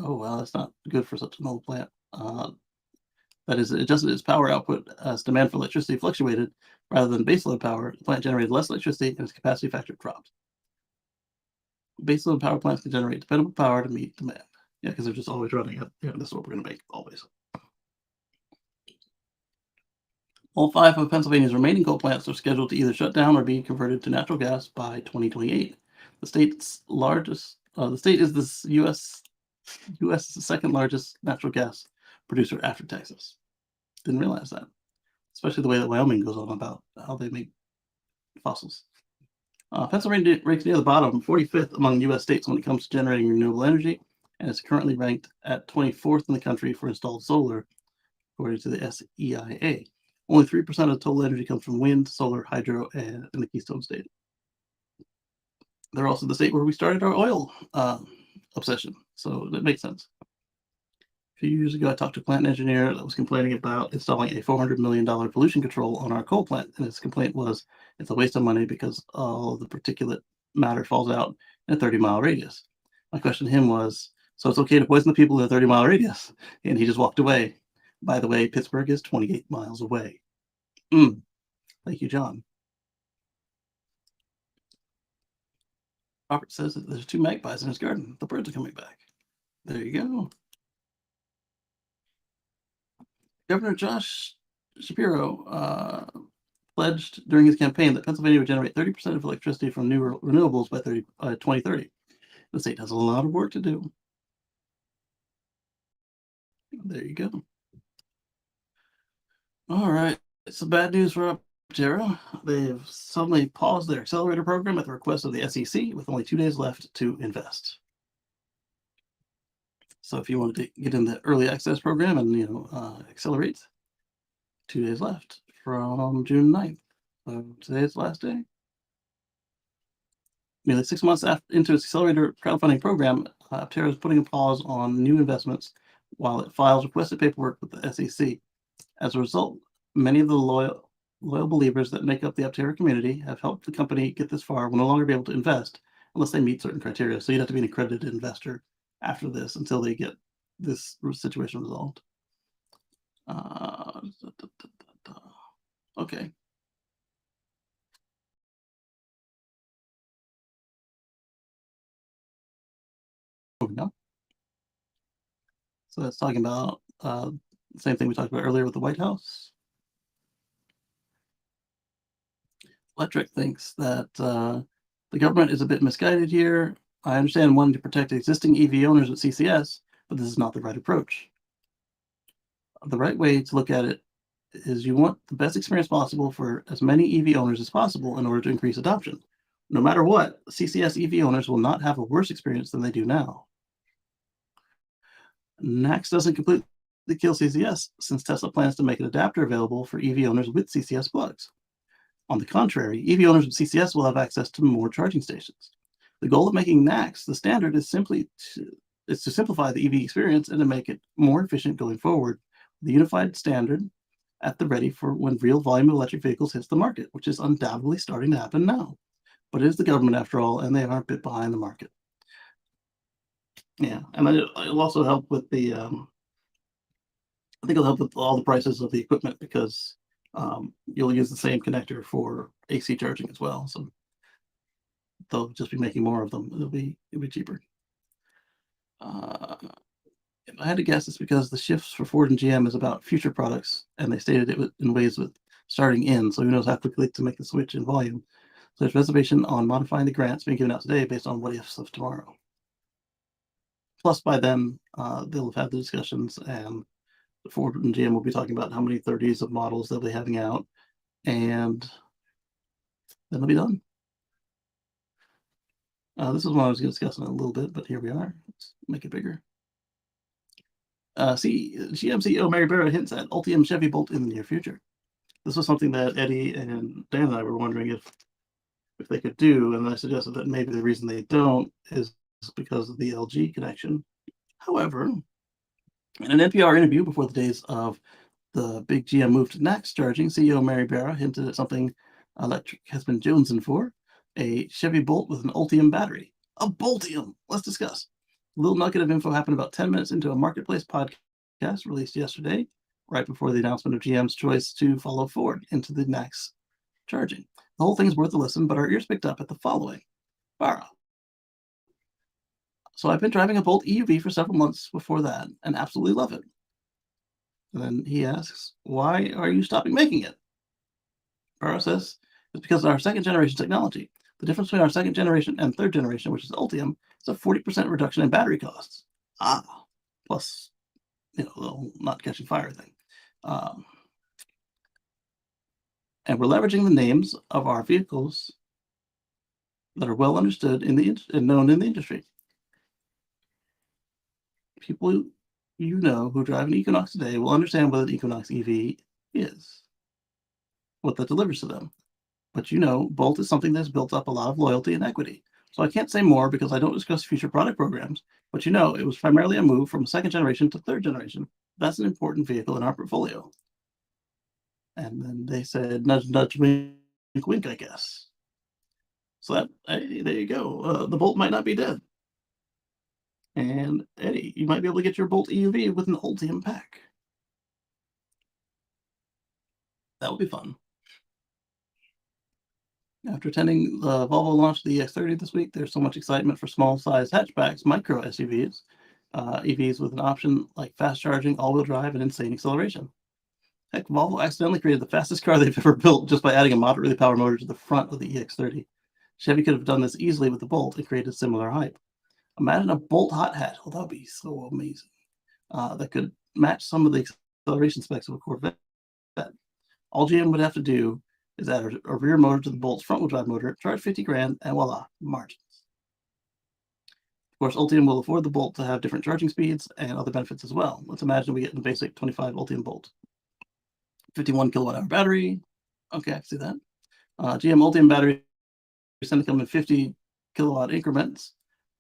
Oh well, that's not good for such an old plant. That is, it adjusted its power output as demand for electricity fluctuated rather than baseload power. The plant generated less electricity and its capacity factor dropped. Baseload power plants can generate dependable power to meet demand. Yeah, because they're just always running it. Yeah, this is what we're going to make always. All 5 of Pennsylvania's remaining coal plants are scheduled to either shut down or be converted to natural gas by 2028. The state's largest. The state is the U.S.'s second largest natural gas producer after Texas. Didn't realize that, especially the way that Wyoming goes on about how they make fossils. Pennsylvania ranks near the bottom, 45th among U.S. states when it comes to generating renewable energy, and is currently ranked at 24th in the country for installed solar, according to the SEIA. Only 3% of total energy comes from wind, solar, hydro, and in the Keystone State. They're also the state where we started our oil obsession, so that makes sense. A few years ago, I talked to a plant engineer that was complaining about installing a $400 million pollution control on our coal plant, and his complaint was it's a waste of money because all the particulate matter falls out in a 30-mile radius. My question to him was, so it's okay to poison the people in a 30-mile radius? And he just walked away. By the way, Pittsburgh is 28 miles away. Thank you, John. Robert says that there's 2 magpies in his garden. The birds are coming back. There you go. Governor Josh Shapiro pledged during his campaign that Pennsylvania would generate 30% of electricity from new renewables by 2030. The state has a lot of work to do. There you go. All right. Some bad news for Aptera. They've suddenly paused their accelerator program at the request of the SEC with only 2 days left to invest. So if you want to get in the early access program and accelerate, 2 days left from June 9th. So today's the last day. Nearly 6 months into its accelerator crowdfunding program, Aptera is putting a pause on new investments while it files requested paperwork with the SEC. As a result, many of the loyal believers that make up the Aptera community have helped the company get this far will no longer be able to invest unless they meet certain criteria. So you'd have to be an accredited investor after this until they get this situation resolved. Okay. Moving on. So that's talking about the same thing we talked about earlier with the White House. Electric thinks that the government is a bit misguided here. I understand wanting to protect existing EV owners with CCS, but this is not the right approach. The right way to look at it is you want the best experience possible for as many EV owners as possible in order to increase adoption. No matter what, CCS EV owners will not have a worse experience than they do now. NACS doesn't completely that kill CCS, since Tesla plans to make an adapter available for EV owners with CCS plugs. On the contrary, EV owners with CCS will have access to more charging stations. The goal of making NACS the standard is to simplify the EV experience and to make it more efficient going forward. The unified standard at the ready for when real volume of electric vehicles hits the market, which is undoubtedly starting to happen now. But it is the government after all, and they are a bit behind the market. Yeah, and then it'll also help with the. I think it'll help with all the prices of the equipment because you'll use the same connector for AC charging as well. So they'll just be making more of them. It'll be cheaper. If I had to guess, it's because the shifts for Ford and GM is about future products, and they stated it in ways with starting in. So who knows how quickly to make the switch in volume. So there's reservation on modifying the grants being given out today based on what ifs of tomorrow. Plus, by then, they'll have had the discussions, and Ford and GM will be talking about how many 30s of models they'll be having out, and then they'll be done. This is what I was going to discuss in a little bit, but here we are. Let's make it bigger. GM CEO Mary Barra hints at Ultium Chevy Bolt in the near future. This was something that Eddie and Dan and I were wondering if they could do, and I suggested that maybe the reason they don't is because of the LG connection. However, in an NPR interview before the days of the big GM move to NACS charging, CEO Mary Barra hinted at something Electric has been jonesing for, a Chevy Bolt with an Ultium battery. A Boltium! Let's discuss. A little nugget of info happened about 10 minutes into a Marketplace podcast released yesterday, right before the announcement of GM's choice to follow Ford into the NACS charging. The whole thing is worth a listen, but our ears picked up at the following. Barra. So I've been driving a Bolt EUV for several months before that and absolutely love it. And then he asks, why are you stopping making it? Barra says, it's because of our second generation technology. The difference between our second generation and third generation, which is Ultium, is a 40% reduction in battery costs. Plus, the not catching fire thing. And we're leveraging the names of our vehicles that are well understood and known in the industry. People who drive an Equinox today will understand what an Equinox EV is, what that delivers to them. But Bolt is something that's built up a lot of loyalty and equity. So I can't say more because I don't discuss future product programs, but it was primarily a move from second generation to third generation. That's an important vehicle in our portfolio. And then they said, nudge, nudge, wink, wink, I guess. So there you go. The Bolt might not be dead. And Eddie, you might be able to get your Bolt EUV with an Ultium pack. That would be fun. After attending the Volvo launch of the EX30 this week, there's so much excitement for small-sized hatchbacks, micro SUVs, EVs with an option like fast charging, all-wheel drive, and insane acceleration. Heck, Volvo accidentally created the fastest car they've ever built just by adding a moderately powered motor to the front of the EX30. Chevy could have done this easily with the Bolt and created similar hype. Imagine a Bolt hot hatch. Well, that would be so amazing. That could match some of the acceleration specs of a Corvette. All GM would have to do is add a rear motor to the Bolt's front-wheel drive motor, charge $50,000, and voila, margins. Of course, Ultium will afford the Bolt to have different charging speeds and other benefits as well. Let's imagine we get the basic 25 Ultium Bolt. 51 kilowatt-hour battery. Okay, I can see that. GM Ultium battery is going to come in 50 kilowatt increments,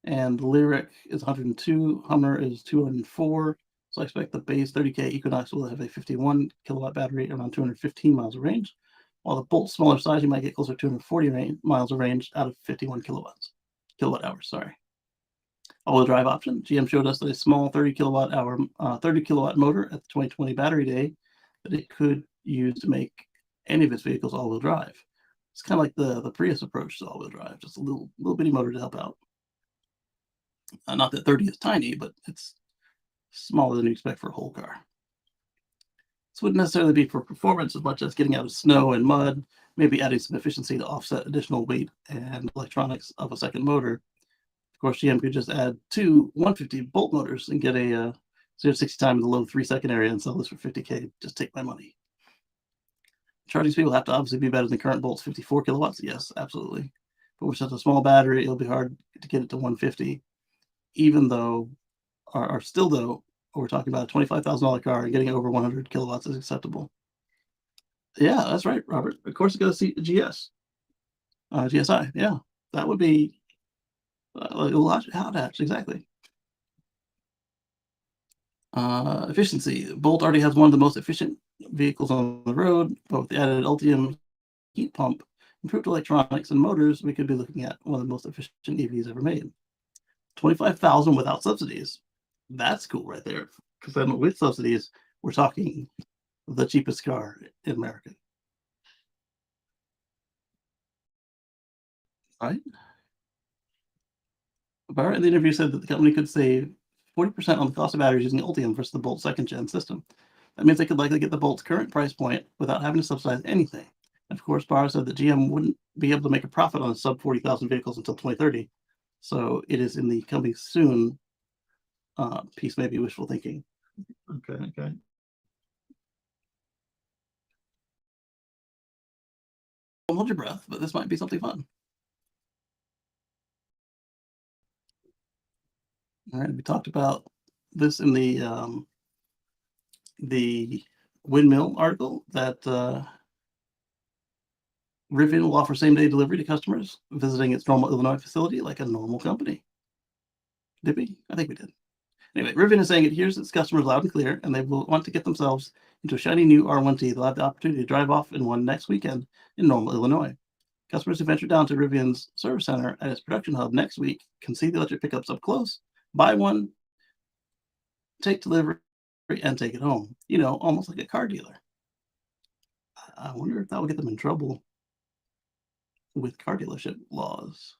and the Lyric is 102, Hummer is 204. So I expect the base 30K Equinox will have a 51 kilowatt battery around 215 miles of range. While the Bolt's smaller size, you might get closer to 240 miles of range out of 51 kilowatt hours. All-wheel drive option. GM showed us that a small 30 kilowatt motor at the 2020 Battery Day that it could use to make any of its vehicles all-wheel drive. It's kind of like the Prius approach to all-wheel drive, just a little bitty motor to help out. Not that 30 is tiny, but it's smaller than you expect for a whole car. This wouldn't necessarily be for performance as much as getting out of snow and mud, maybe adding some efficiency to offset additional weight and electronics of a second motor. Of course, GM could just add two 150 Bolt motors and get a 0-60 time in the low 3-second area and sell this for $50K. Just take my money. Charging speed will have to obviously be better than current Bolt's 54 kilowatts. Yes, absolutely. But with such a small battery, it'll be hard to get it to 150, even though, or still though, Or we're talking about a $25,000 car and getting over 100 kilowatts is acceptable. Yeah, that's right, Robert. Of course, it goes to GS, GSI. Yeah, that would be like a lot. How dash exactly? Efficiency. Bolt already has one of the most efficient vehicles on the road, but with the added Ultium heat pump, improved electronics, and motors, we could be looking at one of the most efficient EVs ever made. 25,000 without subsidies. That's cool right there. Because then with subsidies, we're talking the cheapest car in America. Right? Barrett in the interview said that the company could save 40% on the cost of batteries using Ultium versus the Bolt second gen system. That means they could likely get the Bolt's current price point without having to subsidize anything. And of course, Barr said that GM wouldn't be able to make a profit on sub 40,000 vehicles until 2030. So it is in the coming soon piece, maybe wishful thinking. Okay. Don't hold your breath, but this might be something fun. All right, we talked about this in the windmill article that Rivian will offer same-day delivery to customers visiting its Normal, Illinois facility like a normal company. Did we? I think we did. Anyway, Rivian is saying it hears its customers loud and clear, and they will want to get themselves into a shiny new R1T. They'll have the opportunity to drive off in one next weekend in Normal, Illinois. Customers who venture down to Rivian's service center at its production hub next week can see the electric pickups up close, buy one, take delivery, and take it home. You know, almost like a car dealer. I wonder if that will get them in trouble with car dealership laws.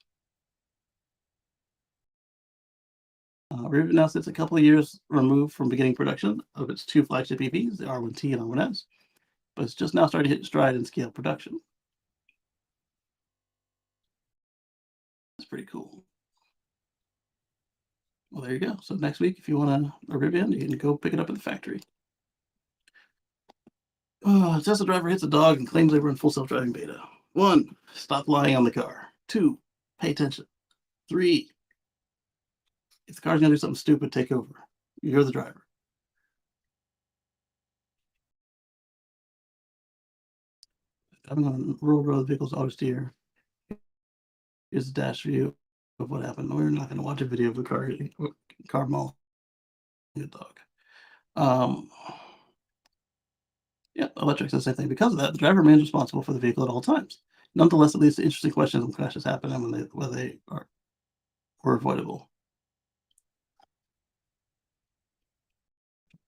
Rivian now sits a couple of years removed from beginning production of its two flagship EVs, the R1T and R1S, but it's just now starting to hit stride and scale production. That's pretty cool. Well, there you go. So next week, if you want a Rivian, you can go pick it up at the factory. Tesla driver hits a dog and claims they were in full self-driving beta. 1, stop lying on the car. 2, pay attention. 3, if the car's gonna do something stupid, take over. You're the driver. Driving on rural road vehicles auto steer. Here's a dash view of what happened. We're not going to watch a video of the car mauling the dog. Yeah, Electric says the same thing. Because of that, the driver remains responsible for the vehicle at all times. Nonetheless, it leads to interesting questions when crashes happen and whether they were avoidable.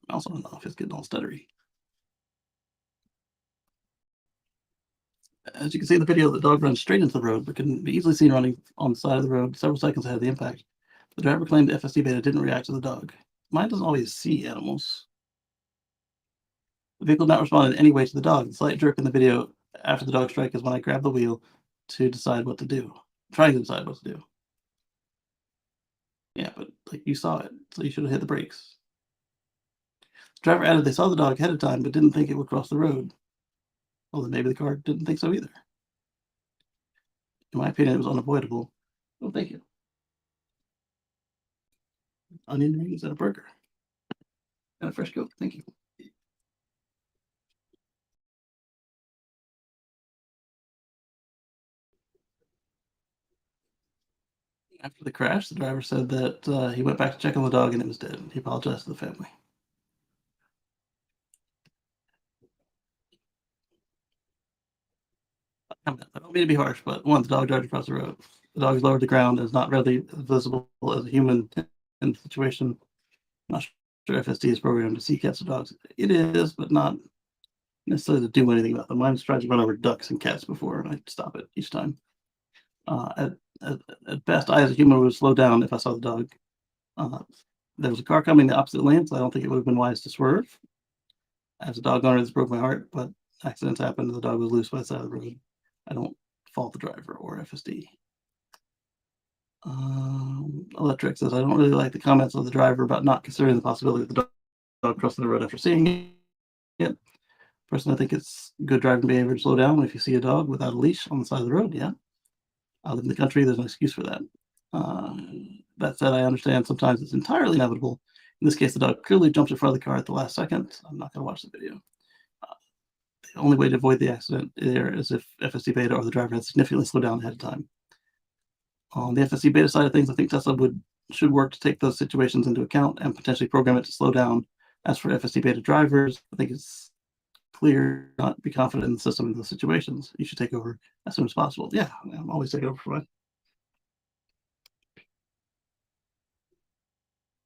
I also don't know if it's getting all stuttery. As you can see in the video, the dog runs straight into the road, but can be easily seen running on the side of the road several seconds ahead of the impact. The driver claimed the FSD beta didn't react to the dog. Mine doesn't always see animals. The vehicle did not respond in any way to the dog. The slight jerk in the video after the dog strike is when I grab the wheel to decide what to do. Trying to decide what to do. Yeah, but like you saw it, so you should have hit the brakes. The driver added they saw the dog ahead of time, but didn't think it would cross the road. Well, then maybe the car didn't think so either. In my opinion, it was unavoidable. Oh, thank you. Onion rings and a burger. And a fresh Coke. Thank you. After the crash, the driver said that he went back to check on the dog and it was dead. He apologized to the family. I don't mean to be harsh, but one, the dog drives across the road. The dog is lowered to the ground and is not readily visible as a human in the situation. I'm not sure FSD is programmed to see cats or dogs. It is, but not necessarily to do anything about them. Mine's tried to run over ducks and cats before, and I stop it each time. At best, I as a human would slow down if I saw the dog. There was a car coming the opposite lane, so I don't think it would have been wise to swerve. As a dog owner, this broke my heart, but accidents happen and the dog was loose by the side of the road. I don't fault the driver or FSD. Electric says, I don't really like the comments of the driver about not considering the possibility of the dog crossing the road after seeing it. Personally, I think it's good driving behavior to slow down if you see a dog without a leash on the side of the road. Yeah. I live in the country. There's no excuse for that. That said, I understand sometimes it's entirely inevitable In this case, the dog clearly jumps in front of the car at the last second. I'm not going to watch the video. The only way to avoid the accident there is if FSD beta or the driver had significantly slowed down ahead of time. On the FSD beta side of things, I think Tesla should work to take those situations into account and potentially program it to slow down. As for FSD beta drivers, I think it's clear not be confident in the system in those situations. You should take over as soon as possible. Yeah, I'm always taking over for mine.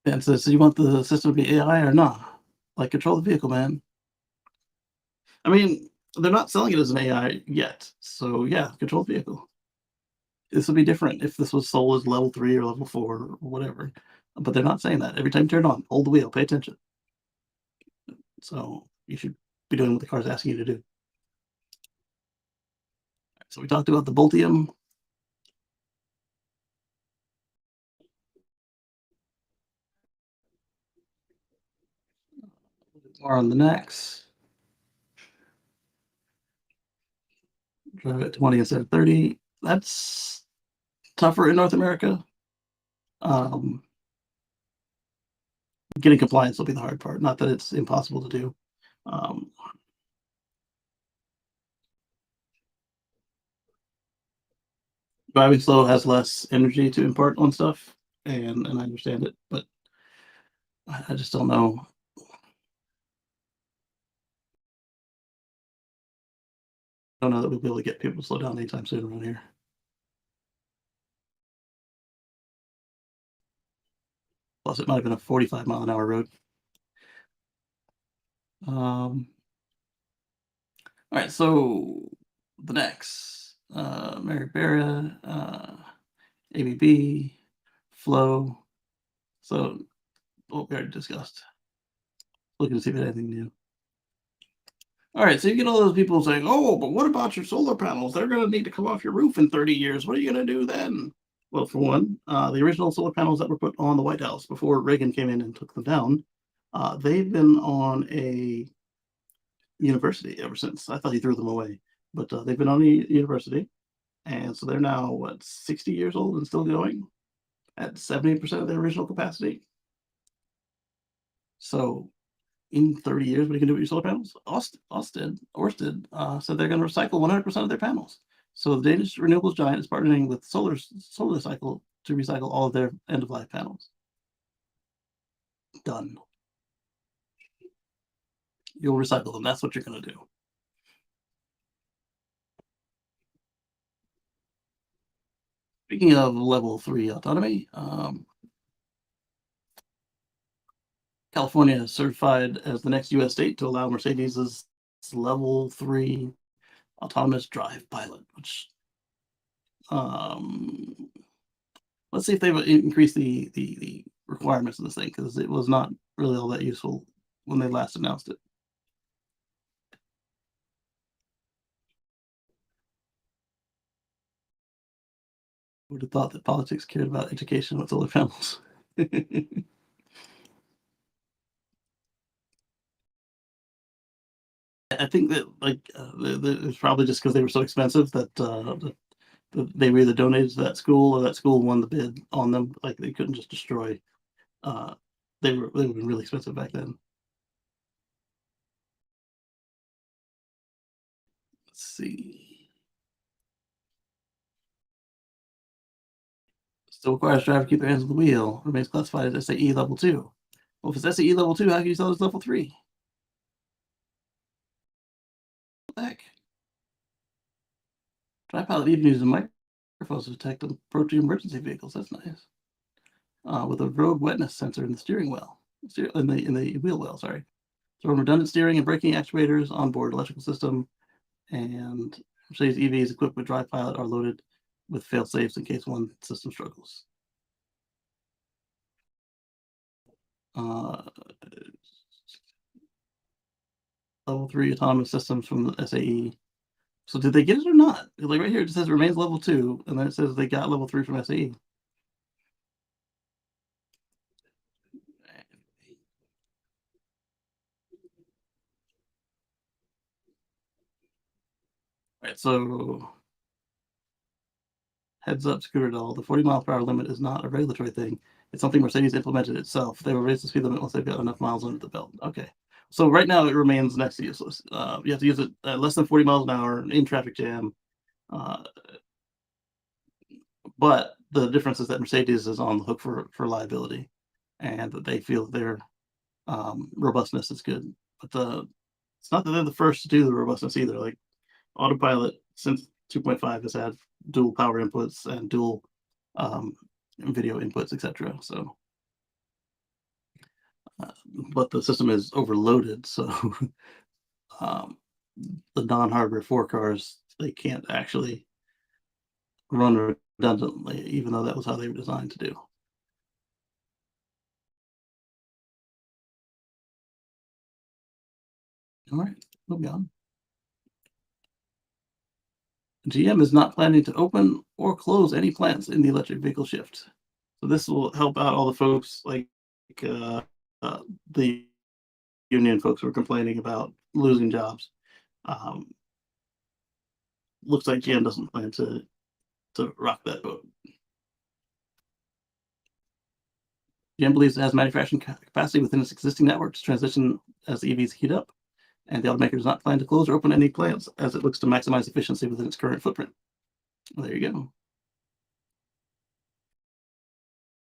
And so you want the system to be AI or not? Like, control the vehicle, man. I mean, they're not selling it as an AI yet. So yeah, control the vehicle. This would be different if this was sold as level 3 or level 4 or whatever. But they're not saying that. Every time you turn it on, hold the wheel, pay attention. So you should be doing what the car's asking you to do. So we talked about the Boltium. More on the next. Drive at 20 instead of 30. That's tougher in North America. Getting compliance will be the hard part. Not that it's impossible to do. Driving slow has less energy to impart on stuff, and I understand it, but I just don't know. I don't know that we'll be able to get people to slow down anytime soon around here. Plus, it might have been a 45-mile-an-hour road. All right, so the next, Mary Barra, ABB, Flow. So what we already discussed. Looking to see if there's anything new. All right, so you get all those people saying, "Oh, but what about your solar panels? They're going to need to come off your roof in 30 years. What are you going to do then?" Well, for one, the original solar panels that were put on the White House before Reagan came in and took them down, they've been on a university ever since. I thought he threw them away, but they've been on a university, and so they're now, what, 60 years old and still going at 70% of their original capacity. So in 30 years, what are you going to do with your solar panels? Ørsted said they're going to recycle 100% of their panels. So the Danish renewables giant is partnering with Solar Cycle to recycle all of their end-of-life panels. Done. You'll recycle them. That's what you're going to do. Speaking of level 3 autonomy, California is certified as the next U.S. state to allow Mercedes' level 3 autonomous drive pilot, which let's see if they've increased the requirements of this thing, because it was not really all that useful when they last announced it. Would have thought that politics cared about education with solar panels. I think that it's probably just because they were so expensive that they were either donated to that school or that school won the bid on them. Like, they couldn't just destroy. They would have been really expensive back then. Let's see. Still requires driver to keep their hands on the wheel. Remains classified as SAE level 2. Well, if it's SAE level 2, how can you tell it's level 3? What the heck? TriPilot even uses microphones to detect and approach emergency vehicles. That's nice. With a road wetness sensor in the steering wheel, in the wheel well. Sorry. So redundant steering and braking actuators, onboard electrical system, and Mercedes EVs equipped with TriPilot are loaded with fail safes in case one system struggles. Level 3 autonomous systems from the SAE. So did they get it or not? Like, right here it says remains level 2, and then it says they got level 3 from SAE. All right, so heads up, scooter doll. The 40-mile-per-hour limit is not a regulatory thing. It's something Mercedes implemented itself. They will raise the speed limit once they've got enough miles under the belt. Okay. So right now it remains next to useless. You have to use it at less than 40 miles an hour in traffic jam. But the difference is that Mercedes is on the hook for liability, and that they feel their robustness is good. But it's not that they're the first to do the robustness either. Like Autopilot since 2.5 has had dual power inputs and dual video inputs, etc. So, but the system is overloaded, so the non-hardware 4 cars, they can't actually run redundantly, even though that was how they were designed to do. All right, moving on. GM is not planning to open or close any plants in the electric vehicle shift. So this will help out all the folks like the union folks who are complaining about losing jobs. Looks like GM doesn't plan to rock that boat. GM believes it has manufacturing capacity within its existing network to transition as the EVs heat up, and the automaker does not plan to close or open any plants as it looks to maximize efficiency within its current footprint. Well, there you go.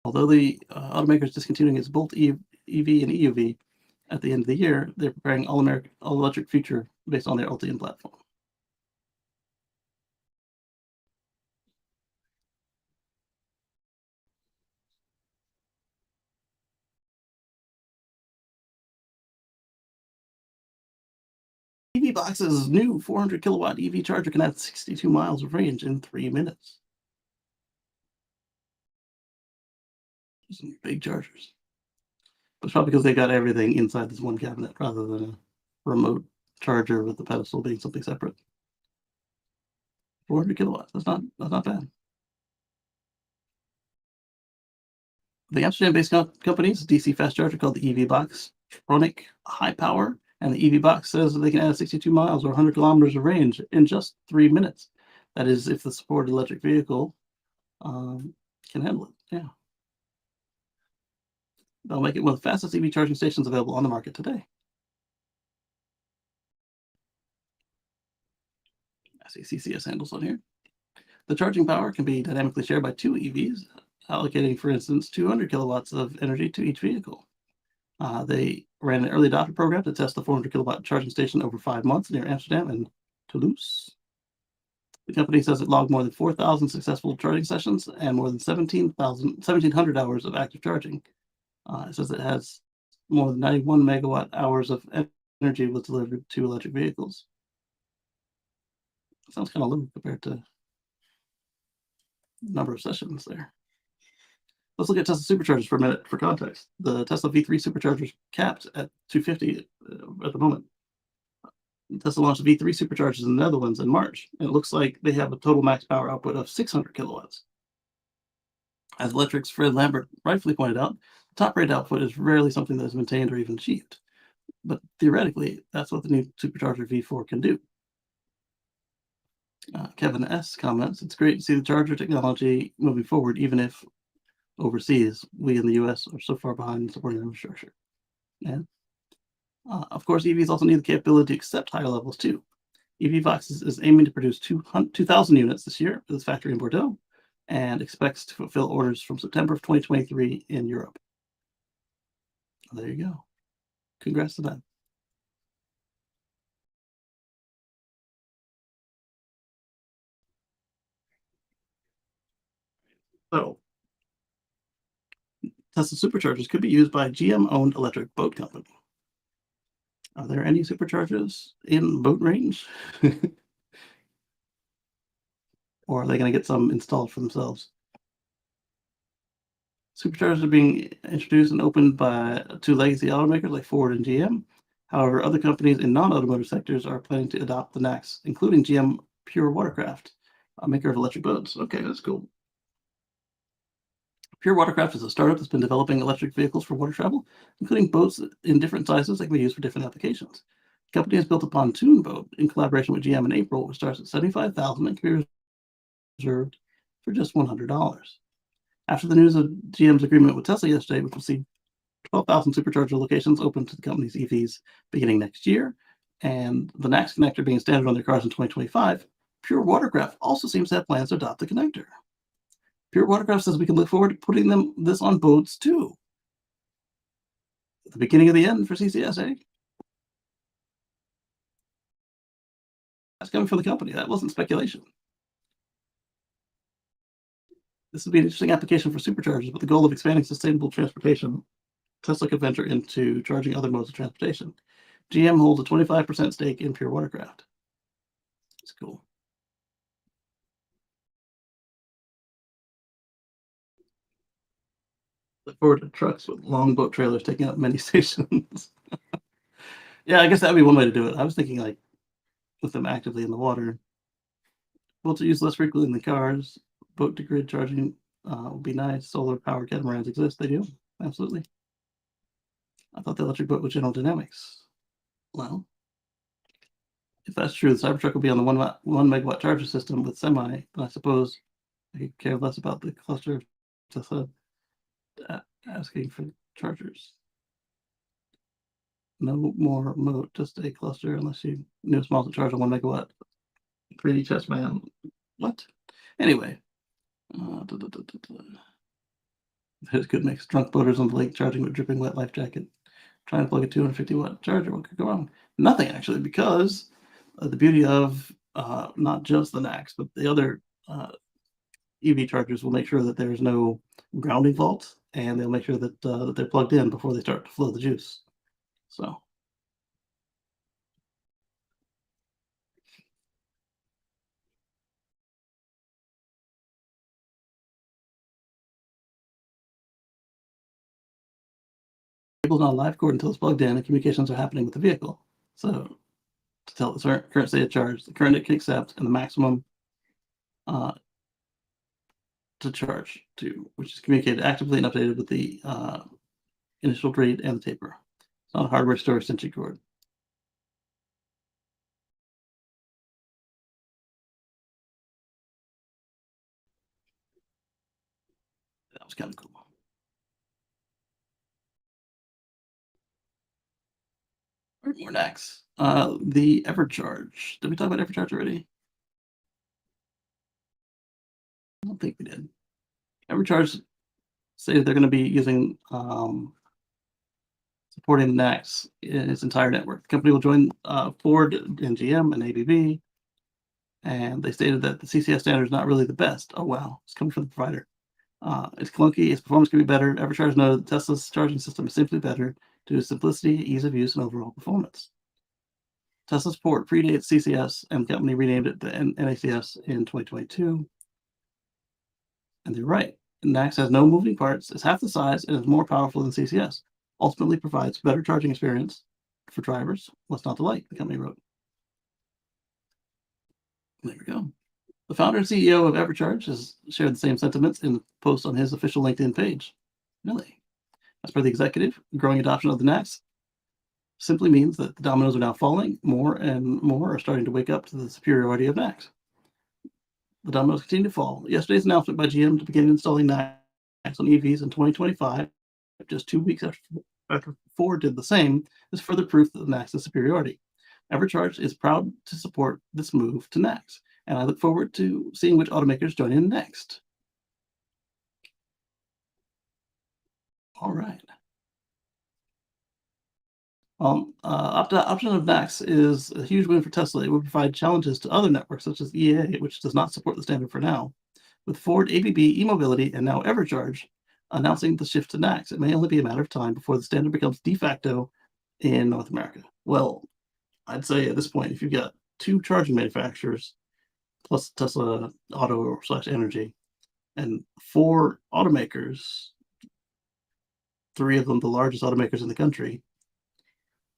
Although the automaker is discontinuing its Bolt EV and EUV at the end of the year, they're preparing all-electric future based on their Ultium platform. EV Box's new 400 kilowatt EV charger can add 62 miles of range in 3 minutes. Some big chargers. But it's probably because they got everything inside this one cabinet rather than a remote charger with the pedestal being something separate. 400 kilowatts. That's not bad. The Amsterdam-based companies, DC fast charger called the EV Box, Tronic High Power, and the EV Box says that they can add 62 miles or 100 kilometers of range in just 3 minutes. That is, if the supported electric vehicle can handle it. Yeah. They'll make it one of the fastest EV charging stations available on the market today. I see CCS handles on here. The charging power can be dynamically shared by 2 EVs, allocating, for instance, 200 kilowatts of energy to each vehicle. They ran an early adopter program to test the 400 kilowatt charging station over 5 months near Amsterdam and Toulouse. The company says it logged more than 4,000 successful charging sessions and more than 1,700 hours of active charging. It says it has more than 91 megawatt hours of energy was delivered to electric vehicles. Sounds kind of low compared to the number of sessions there. Let's look at Tesla superchargers for a minute for context. The Tesla V3 supercharger is capped at 250 at the moment. Tesla launched V3 superchargers in the Netherlands in March, and it looks like they have a total max power output of 600 kilowatts. As Electric's Fred Lambert rightfully pointed out, the top rate output is rarely something that is maintained or even achieved. But theoretically, that's what the new supercharger V4 can do. Kevin S. comments, it's great to see the charger technology moving forward, even if overseas, we in the US are so far behind in supporting infrastructure. Yeah. Of course, EVs also need the capability to accept higher levels too. EV Box is aiming to produce 2,000 units this year with its factory in Bordeaux and expects to fulfill orders from September of 2023 in Europe. There you go. Congrats to them. So, Tesla superchargers could be used by a GM-owned electric boat company. Are there any superchargers in boat range? Or are they going to get some installed for themselves? Superchargers are being introduced and opened by 2 legacy automakers like Ford and GM. However, other companies in non-automotive sectors are planning to adopt the NACS, including GM Pure Watercraft, a maker of electric boats. Okay, that's cool. Pure Watercraft is a startup that's been developing electric vehicles for water travel, including boats in different sizes that can be used for different applications. The company has built a pontoon boat in collaboration with GM in April, which starts at $75,000 and can be reserved for just $100. After the news of GM's agreement with Tesla yesterday, which will see 12,000 supercharger locations open to the company's EVs beginning next year, and the NACS connector being standard on their cars in 2025, Pure Watercraft also seems to have plans to adopt the connector. Pure Watercraft says we can look forward to putting this on boats too. The beginning of the end for CCS, eh? That's coming from the company. That wasn't speculation. This would be an interesting application for superchargers with the goal of expanding sustainable transportation. Tesla could venture into charging other modes of transportation. GM holds a 25% stake in Pure Watercraft. It's cool. Look forward to trucks with long boat trailers taking up many stations. Yeah, I guess that would be one way to do it. I was thinking like with them actively in the water. Boats are used less frequently than cars. Boat to grid charging would be nice. Solar powered catamarans exist. They do. Absolutely. I thought the electric boat was General Dynamics. Well, if that's true, the Cybertruck will be on the 1 megawatt charger system with semi, then I suppose I could care less about the cluster of Tesla asking for chargers. No more moat, just a cluster unless you knew small to charge on 1 megawatt. 3D chess man. What? Anyway. There's good mix. Drunk boaters on the lake charging with dripping wet life jacket. Trying to plug a 250-watt charger. What could go wrong? Nothing, actually, because the beauty of not just the NACS, but the other EV chargers will make sure that there's no grounding faults, and they'll make sure that that they're plugged in before they start to flow the juice. So cable's not a live cord until it's plugged in, and communications are happening with the vehicle. So to tell the current state of charge, the current it can accept, and the maximum to charge to, which is communicated actively and updated with the initial read and the taper. It's not a hardware store extension cord. That was kind of cool. More next. The Evercharge. Did we talk about Evercharge already? I don't think we did. Evercharge say they're going to be using supporting NACS in its entire network. The company will join Ford and GM and ABB, and they stated that the CCS standard is not really the best. Oh wow, it's coming from the provider. It's clunky. Its performance could be better. Evercharge noted that Tesla's charging system is simply better due to simplicity, ease of use, and overall performance. Tesla's port predates CCS, and the company renamed it the NACS in 2022. And they're right. NACS has no moving parts, is half the size, and is more powerful than CCS. Ultimately provides better charging experience for drivers. What's not to like, the company wrote. There we go. The founder and CEO of Evercharge has shared the same sentiments in a post on his official LinkedIn page. Really? As per the executive, growing adoption of the NACS simply means that the dominoes are now falling. More and more are starting to wake up to the superiority of NACS. The dominoes continue to fall. Yesterday's announcement by GM to begin installing NACS on EVs in 2025, just 2 weeks after Ford did the same, is further proof that the NACS's superiority. Evercharge is proud to support this move to NACS, and I look forward to seeing which automakers join in next. All right. Option of NACS is a huge win for Tesla. It would provide challenges to other networks such as EA, which does not support the standard for now. With Ford, ABB, eMobility, and now Evercharge announcing the shift to NACS, it may only be a matter of time before the standard becomes de facto in North America. Well, I'd say at this point, if you've got 2 charging manufacturers plus Tesla Auto / Energy and 4 automakers, 3 of them the largest automakers in the country,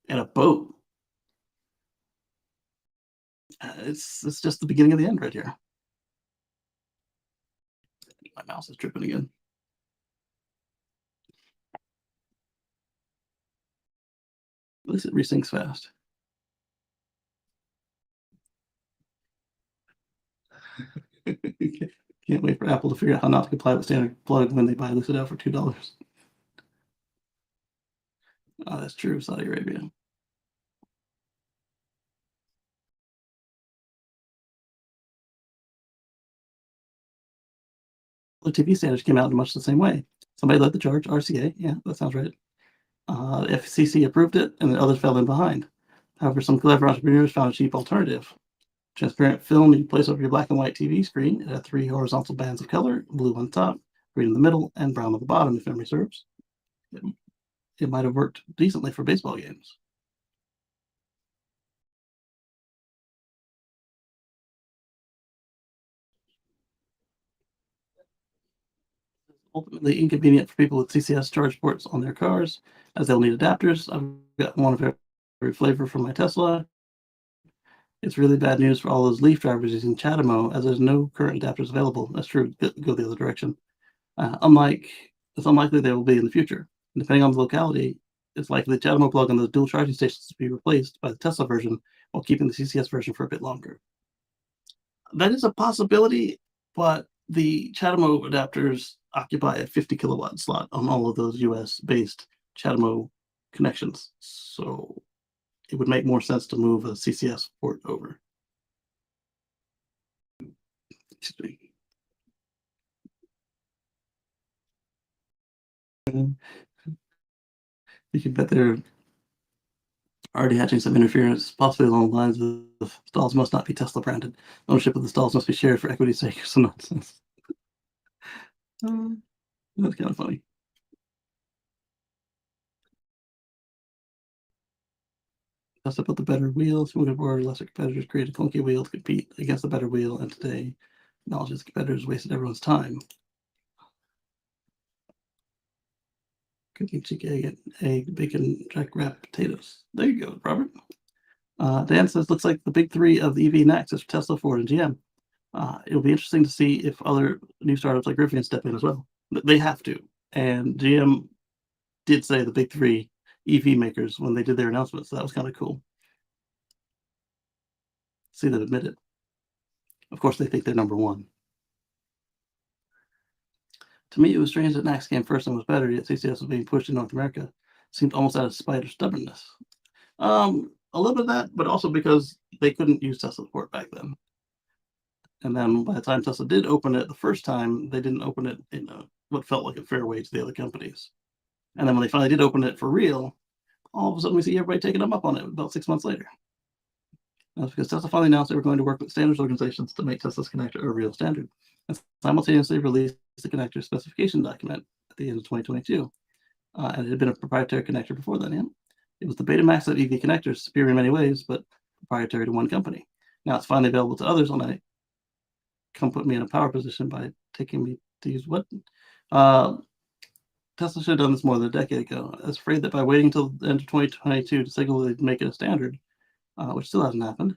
and a boat, it's just the beginning of the end right here. My mouse is tripping again. At least it resyncs fast. Can't wait for Apple to figure out how not to comply with standard plug when they buy Lucid out for $2. Oh, that's true, Saudi Arabia. The TV standards came out in much the same way. Somebody led the charge, RCA, yeah, that sounds right. FCC approved it, and the others fell in behind. However, some clever entrepreneurs found a cheap alternative. Transparent film you place over your black and white TV screen. It had 3 horizontal bands of color, blue on top, green in the middle, and brown on the bottom, if memory serves. It might have worked decently for baseball games. Ultimately inconvenient for people with CCS charge ports on their cars, as they'll need adapters. I've got one of every flavor for my Tesla. It's really bad news for all those Leaf drivers using CHAdeMO, as there's no current adapters available. That's true. Go the other direction. It's unlikely they will be in the future. And depending on the locality, it's likely the CHAdeMO plug on the dual charging stations to be replaced by the Tesla version while keeping the CCS version for a bit longer. That is a possibility, but the CHAdeMO adapters occupy a 50 kilowatt slot on all of those US based CHAdeMO connections. So it would make more sense to move a CCS port over. Excuse me. You can bet they're already hatching some interference, possibly along the lines of stalls must not be Tesla branded. Ownership of the stalls must be shared for equity's sake or some nonsense. That's kind of funny. Tesla built the better wheels, moving forward, lesser competitors created clunky wheels to compete against the better wheel, and today acknowledges competitors wasted everyone's time. Cooking chicken, egg, bacon, jack wrap, potatoes. There you go, Robert. Dan says, looks like the big three of the EV next is Tesla, Ford, and GM. It'll be interesting to see if other new startups like Rivian step in as well. They have to. And GM did say the big three EV makers when they did their announcement, so that was kind of cool. See them admit it. Of course, they think they're number one. To me, it was strange that NACS came first and was better, yet CCS was being pushed in North America. Seemed almost out of spite or stubbornness. A little bit of that, but also because they couldn't use Tesla port back then. And then by the time Tesla did open it the first time, they didn't open it in what felt like a fair way to the other companies. And then when they finally did open it for real, all of a sudden we see everybody taking them up on it about 6 months later. That's because Tesla finally announced they were going to work with standards organizations to make Tesla's connector a real standard, and simultaneously released the connector specification document at the end of 2022. And it had been a proprietary connector before then. Yeah? It was the Betamax of EV connectors, superior in many ways, but proprietary to one company. Now it's finally available to others, and I come put me in a power position by taking me to use what? Tesla should have done this more than a decade ago. I was afraid that by waiting until the end of 2022 to signal they'd make it a standard, which still hasn't happened,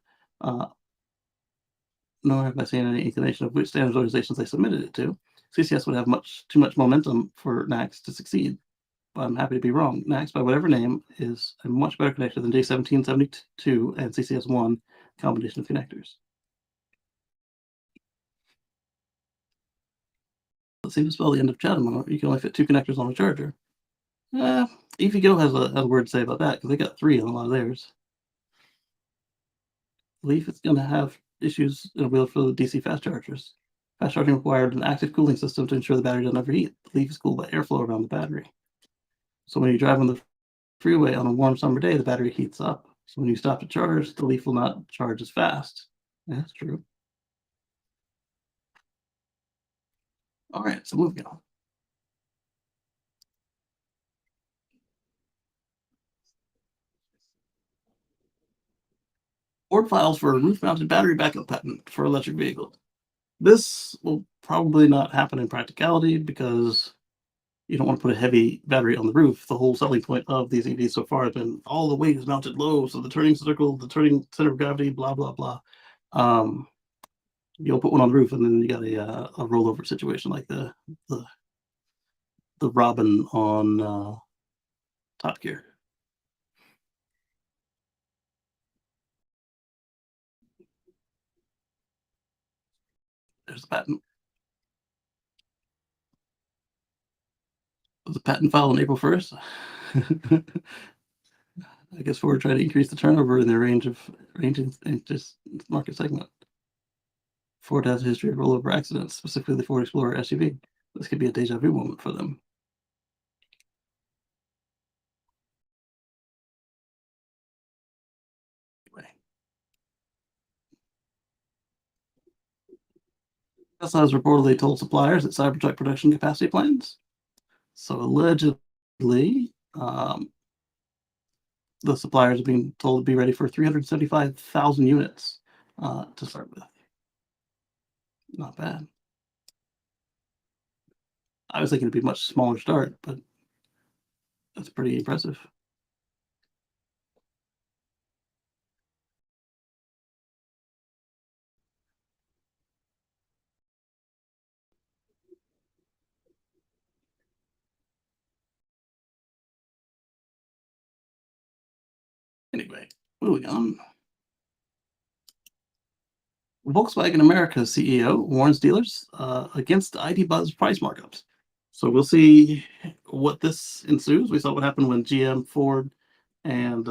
nor have I seen any inclination of which standards organizations they submitted it to, CCS would have too much momentum for NACS to succeed. But I'm happy to be wrong. NACS, by whatever name, is a much better connector than J1772 and CCS1 combination of connectors. It seems to spell the end of CHAdeMO. You can only fit 2 connectors on a charger. EVgo has a word to say about that because they got 3 on a lot of theirs. Leaf is going to have issues in a wheel for the DC fast chargers. Fast charging required an active cooling system to ensure the battery doesn't overheat. The Leaf is cooled by airflow around the battery. So when you drive on the freeway on a warm summer day, the battery heats up. So when you stop to charge, the Leaf will not charge as fast. Yeah, that's true. All right, so moving on. Ford files for a roof-mounted battery backup patent for electric vehicles. This will probably not happen in practicality because you don't want to put a heavy battery on the roof. The whole selling point of these EVs so far has been all the weight is mounted low, so the turning circle, the turning center of gravity, blah blah blah. You'll put one on the roof, and then you got a rollover situation like the Robin on Top Gear. There's the patent. was a patent filed on April 1st. I guess Ford tried to increase the turnover in their range and just market segment. Ford has a history of rollover accidents, specifically the Ford Explorer SUV. This could be a deja vu moment for them. Anyway. Tesla has reportedly told suppliers that Cybertruck production capacity plans. So allegedly, the suppliers are being told to be ready for 375,000 units to start with. Not bad. I was thinking it'd be a much smaller start, but that's pretty impressive. Anyway, moving on. Volkswagen America CEO warns dealers against ID Buzz price markups. So we'll see what this ensues. We saw what happened when GM, Ford, and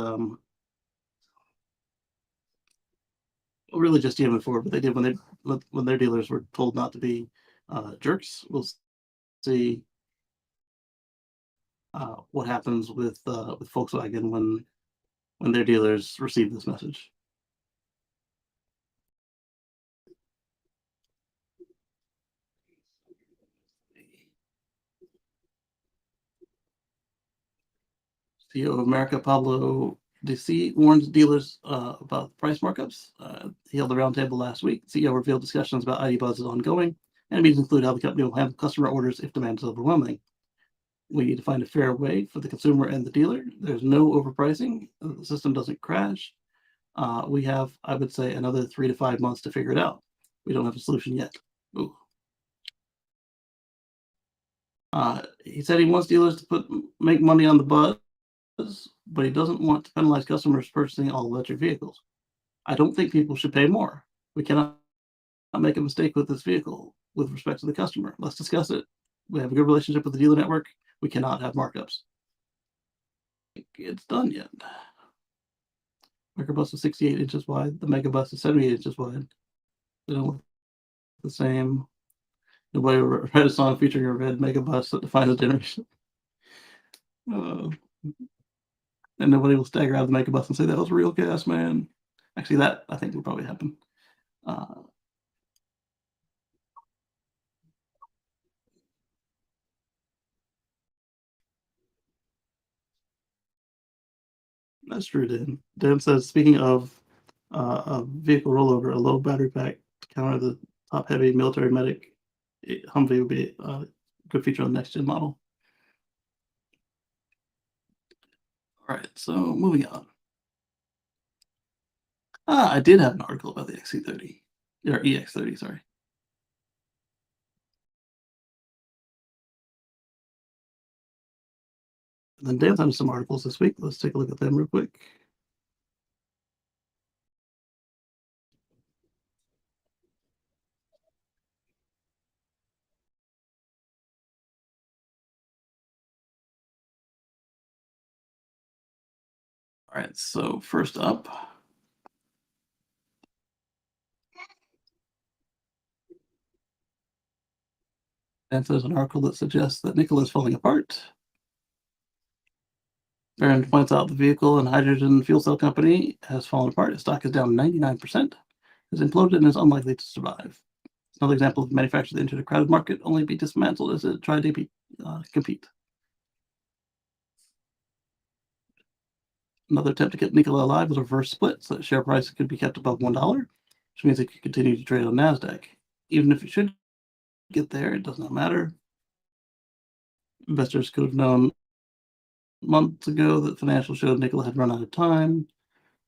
really just GM and Ford, but they did when their dealers were told not to be jerks. We'll see what happens with Volkswagen when their dealers receive this message. CEO of America, Pablo DC, warns dealers about price markups. He held a roundtable last week. CEO revealed discussions about ID Buzz is ongoing, and meetings include how the company will handle customer orders if demand is overwhelming. We need to find a fair way for the consumer and the dealer. There's no overpricing. The system doesn't crash. We have, I would say, another 3 to 5 months to figure it out. We don't have a solution yet. Ooh. He said he wants dealers to make money on the buzz, but he doesn't want to penalize customers purchasing all electric vehicles. I don't think people should pay more. We cannot make a mistake with this vehicle with respect to the customer. Let's discuss it. We have a good relationship with the dealer network. We cannot have markups. It's done yet. Microbus is 68 inches wide. The Megabus is 78 inches wide. They don't look the same. Nobody read a song featuring a red Megabus that defines a generation. And nobody will stagger out of the Megabus and say that was real gas, man. Actually, that I think will probably happen. That's true, Dan. Dan says, speaking of a vehicle rollover, a low battery pack to counter the top-heavy military medic Humvee would be a good feature on the next-gen model. All right, so moving on. I did have an article about the XC30, or EX30, sorry. And then Dan's having some articles this week. Let's take a look at them real quick. All right, so first up, and there's an article that suggests that Nikola is falling apart. Barron points out the vehicle and hydrogen fuel cell company has fallen apart. Its stock is down 99%, has imploded, and is unlikely to survive. It's another example of a manufacturer that entered a crowded market only to be dismantled as it tried to compete. Another attempt to get Nikola alive was a reverse split, so that share price could be kept above $1, which means it could continue to trade on NASDAQ. Even if it should get there, it does not matter. Investors could have known months ago that financials showed Nikola had run out of time.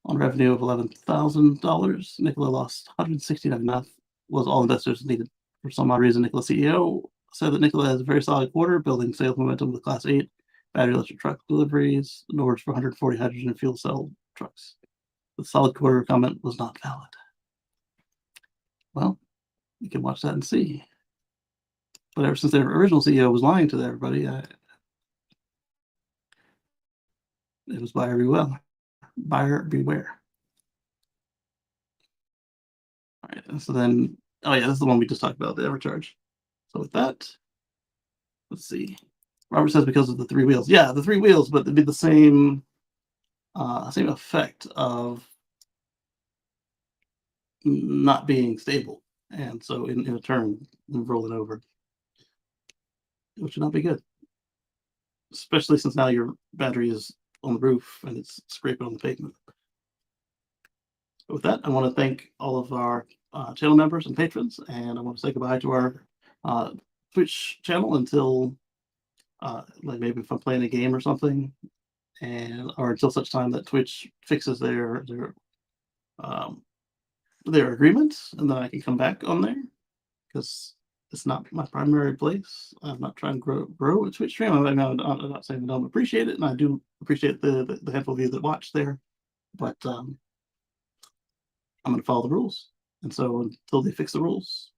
On revenue of $11,000, Nikola lost $169. That was all investors needed. For some odd reason, Nikola CEO said that Nikola has a very solid quarter, building sales momentum with Class 8 battery electric truck deliveries, and orders for 140 hydrogen and fuel cell trucks. The solid quarter comment was not valid. Well, you can watch that and see. But ever since their original CEO was lying to everybody, It was buyer beware. Buyer beware. All right. And so then, oh yeah, this is the one we just talked about, the overcharge. So with that, let's see. Robert says because of the three wheels. Yeah, the three wheels, but it'd be the same effect of not being stable. And so in a turn, roll it over, which would not be good. Especially since now your battery is on the roof and it's scraping on the pavement. But with that, I want to thank all of our channel members and patrons, and I want to say goodbye to our Twitch channel until like maybe if I'm playing a game or something, and or until such time that Twitch fixes um, their agreements, and then I can come back on there because it's not my primary place. I'm not trying to grow a Twitch stream. I'm not saying I don't appreciate it, and I do appreciate the handful of you that watch there, but I'm going to follow the rules. And so until they fix the rules,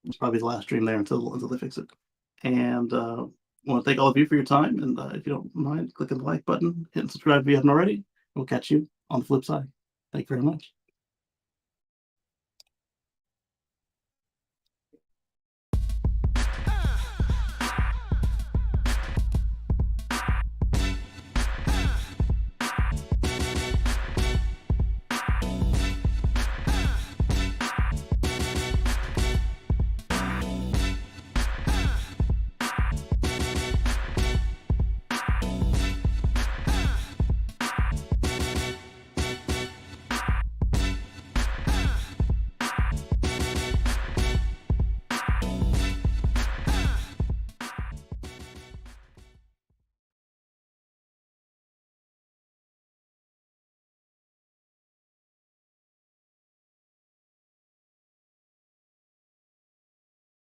it's probably the last stream there until they fix it. And I want to thank all of you for your time. And if you don't mind, clicking the like button, hit subscribe if you haven't already. We'll catch you on the flip side. Thank you very much.